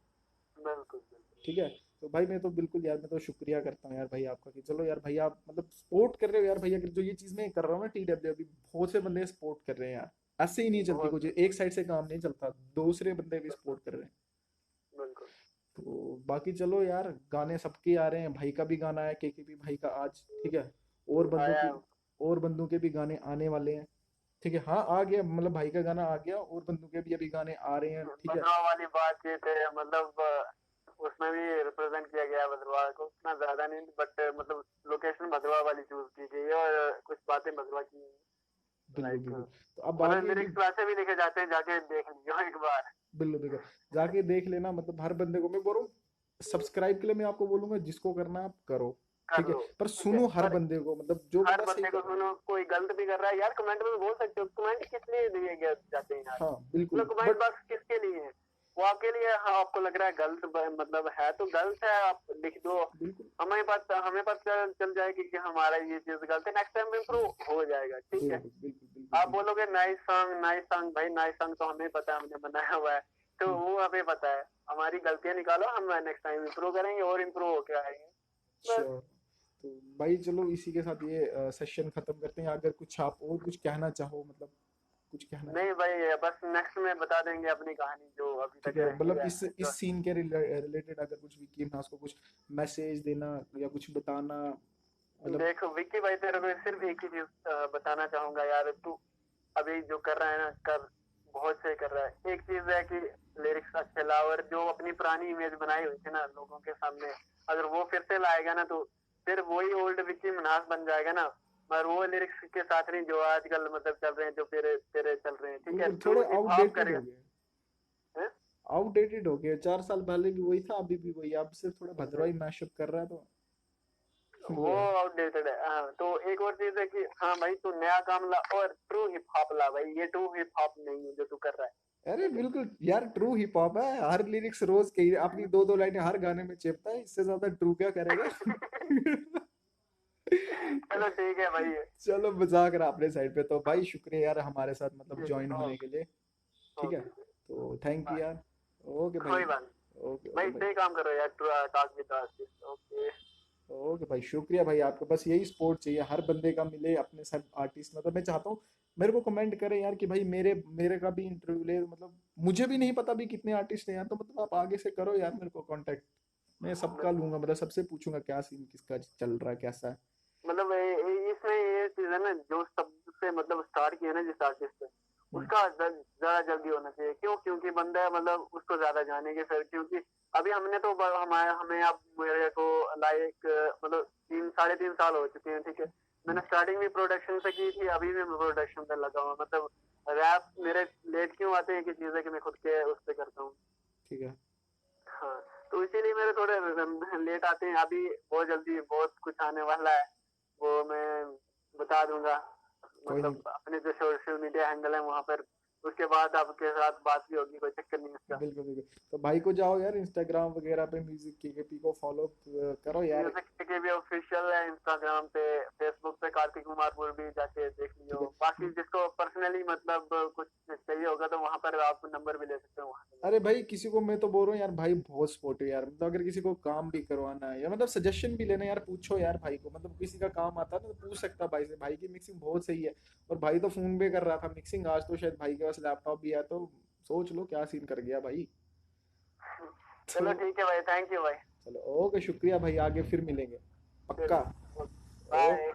Speaker 2: बिल्कुल बिल्कुल।
Speaker 1: ठीक है। तो भाई मैं तो बिल्कुल यार, मैं तो शुक्रिया करता हूँ यार भाई आपका, कि चलो यार भाई आप मतलब सपोर्ट कर रहे हो यार भैया, जो ये चीज मैं कर रहा हूँ ना TW, अभी बहुत से बंदे सपोर्ट कर रहे हैं यार। ऐसे ही नहीं चलती
Speaker 2: बहुत
Speaker 1: कुछ, एक साइड से काम नहीं चलता, दूसरे बंदे भी
Speaker 2: बिल्कुल
Speaker 1: सपोर्ट कर रहे हैं।
Speaker 2: बिल्कुल।
Speaker 1: तो बाकी चलो यार, गाने सबके आ रहे हैं, भाई का भी गाना है केकेपी भाई का आज, ठीक है। और बंदों
Speaker 2: आया
Speaker 1: की, और बंदों के भी गाने आने वाले हैं। ठीक है, हाँ आ गया, मतलब भाई का गाना आ गया, और बंदों के भी अभी गाने आ रहे हैं, ठीक है।
Speaker 2: भद्रवा वाली बातचीत है, मतलब उसमें भी रिप्रेजेंट किया गया है भद्रवा को, उतना ज्यादा नहीं बट मतलब लोकेशन भद्रवा वाली चूज की गई है, और कुछ बातें भद्रवा की
Speaker 1: बिल्कुल
Speaker 2: लाइक,
Speaker 1: बिल्कुल। तो अब
Speaker 2: मतलब
Speaker 1: आगे भी
Speaker 2: लिरिक्स वैसे भी लिखे जाते हैं, जाके देख लियो एक बार।
Speaker 1: बिल्कुल बिल्कुल, जाके देख लेना, मतलब हर बंदे को मैं बोल रहा हूँ, सब्सक्राइब के लिए मैं आपको बोलूंगा जिसको करना है आप करो।
Speaker 2: कर
Speaker 1: ठीक है,
Speaker 2: लो,
Speaker 1: पर
Speaker 2: ठीक है।
Speaker 1: सुनो हर
Speaker 2: पर
Speaker 1: बंदे को, मतलब जो
Speaker 2: हर
Speaker 1: बंदा सही
Speaker 2: बंदे
Speaker 1: कर
Speaker 2: को
Speaker 1: रहा है।
Speaker 2: सुनो, कोई गलत भी कर रहा है यार कमेंट में बोल सकते हो, कमेंट किस लिए दिए गए जाते हैं यार।
Speaker 1: हाँ बिल्कुल,
Speaker 2: मतलब कमेंट
Speaker 1: बट
Speaker 2: बॉक्स किसके लिए है? वो आपके लिए, हाँ आपको लग रहा है गलत, मतलब है तो गलत है, आप लिख दो।
Speaker 1: बिल्कुल
Speaker 2: हमें पता चल जाएगी कि हमारा ये चीज गलत है, नेक्स्ट टाइम इम्प्रूव हो जाएगा, ठीक है।
Speaker 1: बिल्कुल बिल्कुल बिल्कुल
Speaker 2: आप
Speaker 1: बिल्कुल।
Speaker 2: बोलोगे नाइस सॉन्ग, भाई नाइस सॉन्ग तो हमें पता है, हमने बनाया हुआ है, तो
Speaker 1: हम्म,
Speaker 2: वो हमें पता है। हमारी गलतियां निकालो, हम नेक्स्ट टाइम इम्प्रूव करेंगे और इम्प्रूव होके आएंगे। बस।
Speaker 1: श्योर। तो भाई चलो इसी के साथ ये सेशन खत्म करते हैं, अगर कुछ आप और कुछ कहना चाहो, मतलब कुछ कहना चाहो।
Speaker 2: नहीं भाई, बस नेक्स्ट में बता देंगे अपनी कहानी जो अभी
Speaker 1: ठीक
Speaker 2: तक
Speaker 1: है,
Speaker 2: रही
Speaker 1: मतलब
Speaker 2: है
Speaker 1: इस
Speaker 2: जो।
Speaker 1: सीन के रिलेटेड अगर कुछ विक्की नास को कुछ मैसेज देना या कुछ बताना, मतलब।
Speaker 2: देख विक्की भाई, तेरे को सिर्फ एक ही चीज बताना चाहूंगा यार, तू अभी जो कर रहा है ना, कर, बहुत सही कर रहा है। एक चीज है कि लिरिक्स अच्छे ला, और जो अपनी पुरानी इमेज बनाई हुई थी ना लोगों के सामने, अगर वो फिर से लाएगा ना, तो फिर वही ओल्ड विक्की मिनास बन जाएगा ना। मगर वो लिरिक्स के साथ नहीं जो आजकल मतलब चल रहे हैं, जो तेरे तेरे चल रहे हैं, ठीक है,
Speaker 1: बिल्कुल,
Speaker 2: ट्रू
Speaker 1: थोड़े
Speaker 2: हिप हॉप
Speaker 1: आउटडेटेड
Speaker 2: करेगा।
Speaker 1: हो गए,
Speaker 2: हैं?
Speaker 1: आउटडेटेड हो गए, 4 साल पहले भी वही था अभी भी वही, अब सिर्फ थोड़ा भद्रवाही मैशअप कर रहा है तो
Speaker 2: वो
Speaker 1: वो है।
Speaker 2: आउटडेटेड है, हाँ। तो एक और चीज है कि हाँ भाई तू नया काम ला, और ट्रू हिप हॉप ला भाई, ये ट्रू हिप हॉप नहीं है जो तू कर रहा है,
Speaker 1: अरे
Speaker 2: ठीक है।
Speaker 1: बिल्कुल यार, ट्रू हिप हॉप है, हर लिरिक्स रोज की अपनी 2-2 लाइनें हर गाने में चेपता है, इससे ज्यादा ट्रू क्या करेगा।
Speaker 2: चलो ठीक है भाई।
Speaker 1: चलो मजाक रहा अपने साइड पे, तो भाई शुक्रिया यार हमारे साथ मतलब
Speaker 2: ठीक है,
Speaker 1: ज्वाइन होने के
Speaker 2: ओके।
Speaker 1: लिए। ठीक है,
Speaker 2: ओके।
Speaker 1: तो थैंक यू
Speaker 2: बाय।
Speaker 1: यार। ओके भाई।
Speaker 2: कोई बात नहीं
Speaker 1: ओके ओके
Speaker 2: भाई,
Speaker 1: भाई।
Speaker 2: सही काम करो यार, talk with artist. Okay.
Speaker 1: Okay भाई शुक्रिया भाई आपका, बस यही सपोर्ट चाहिए हर बंदे का मिले अपने सब आर्टिस्ट, मतलब मैं चाहता हूँ मेरे को कमेंट करे यार कि भाई मेरे मेरे का भी इंटरव्यू ले, मतलब मुझे भी नहीं पता भी कितने आर्टिस्ट हैं यार, तो मतलब आप आगे से करो यार मेरे को कांटेक्ट, मैं सबका लूंगा, मतलब सबसे पूछूंगा क्या सीन किसका चल रहा है कैसा है।
Speaker 2: मतलब इसमें ये चीज है ना, जो सबसे मतलब स्टार्ट किया ना जिस आर्टिस्ट से,
Speaker 1: हम्म,
Speaker 2: उसका ज्यादा जल्दी होना चाहिए। क्यों? क्योंकि बंदा मतलब उसको ज्यादा जानेंगे फिर, क्योंकि अभी हमने तो हमारे हमें अब मेरे को लाइक मतलब 3 साढ़े 3 साल हो चुके हैं, ठीक है।
Speaker 1: हम्म,
Speaker 2: मैंने स्टार्टिंग भी प्रोडक्शन से की थी, अभी भी मैं प्रोडक्शन पे लगा हुआ, मतलब रैप मेरे लेट क्यों आते हैं कि चीजें कि मैं खुद के उस पे करता हूँ।
Speaker 1: ठीक है।
Speaker 2: हाँ, तो इसीलिए मेरे थोड़े लेट आते हैं। अभी बहुत जल्दी बहुत कुछ आने वाला है, वो मैं बता दूंगा,
Speaker 1: कोई नहीं।
Speaker 2: मतलब अपने जो सोशल मीडिया हैंडल है वहां पर। उसके बाद आपके साथ बात भी होगी, कोई चक्कर नहीं इसका।
Speaker 1: बिल्कुल बिल्कुल, तो भाई को जाओ यार इंस्टाग्राम वगैरह पे म्यूजिक केकेपी को फॉलो करो यार।
Speaker 2: म्यूजिक के भी ऑफिशियल है इंस्टाग्राम पे, फेसबुक पे कार्तिक कुमार भी जाके देख लियो।
Speaker 1: ठीक है।
Speaker 2: बाकी जिसको पर्सनली मतलब कुछ चाहिए होगा तो वहां पर आप नंबर भी ले सकते हो वहां से।
Speaker 1: अरे भाई किसी को मैं तो बोल रहा हूँ यार, भाई बहुत सपोर्टिव यार, मतलब अगर किसी को काम भी करवाना है या मतलब सजेशन भी लेना है यार, पूछो यार भाई को, मतलब किसी का काम आता है ना तो पूछ सकता है भाई से, भाई की मिक्सिंग बहुत सही है। और भाई तो फोन पे कर रहा था मिक्सिंग, आज तो शायद भाई के पास लैपटॉप भी है, तो सोच लो क्या सीन कर गया भाई। तो
Speaker 2: चलो ठीक है भाई, थैंक यू भाई।
Speaker 1: चलो ओके शुक्रिया भाई, आगे फिर मिलेंगे पक्का।
Speaker 2: चलो
Speaker 1: ओके।
Speaker 2: बाय।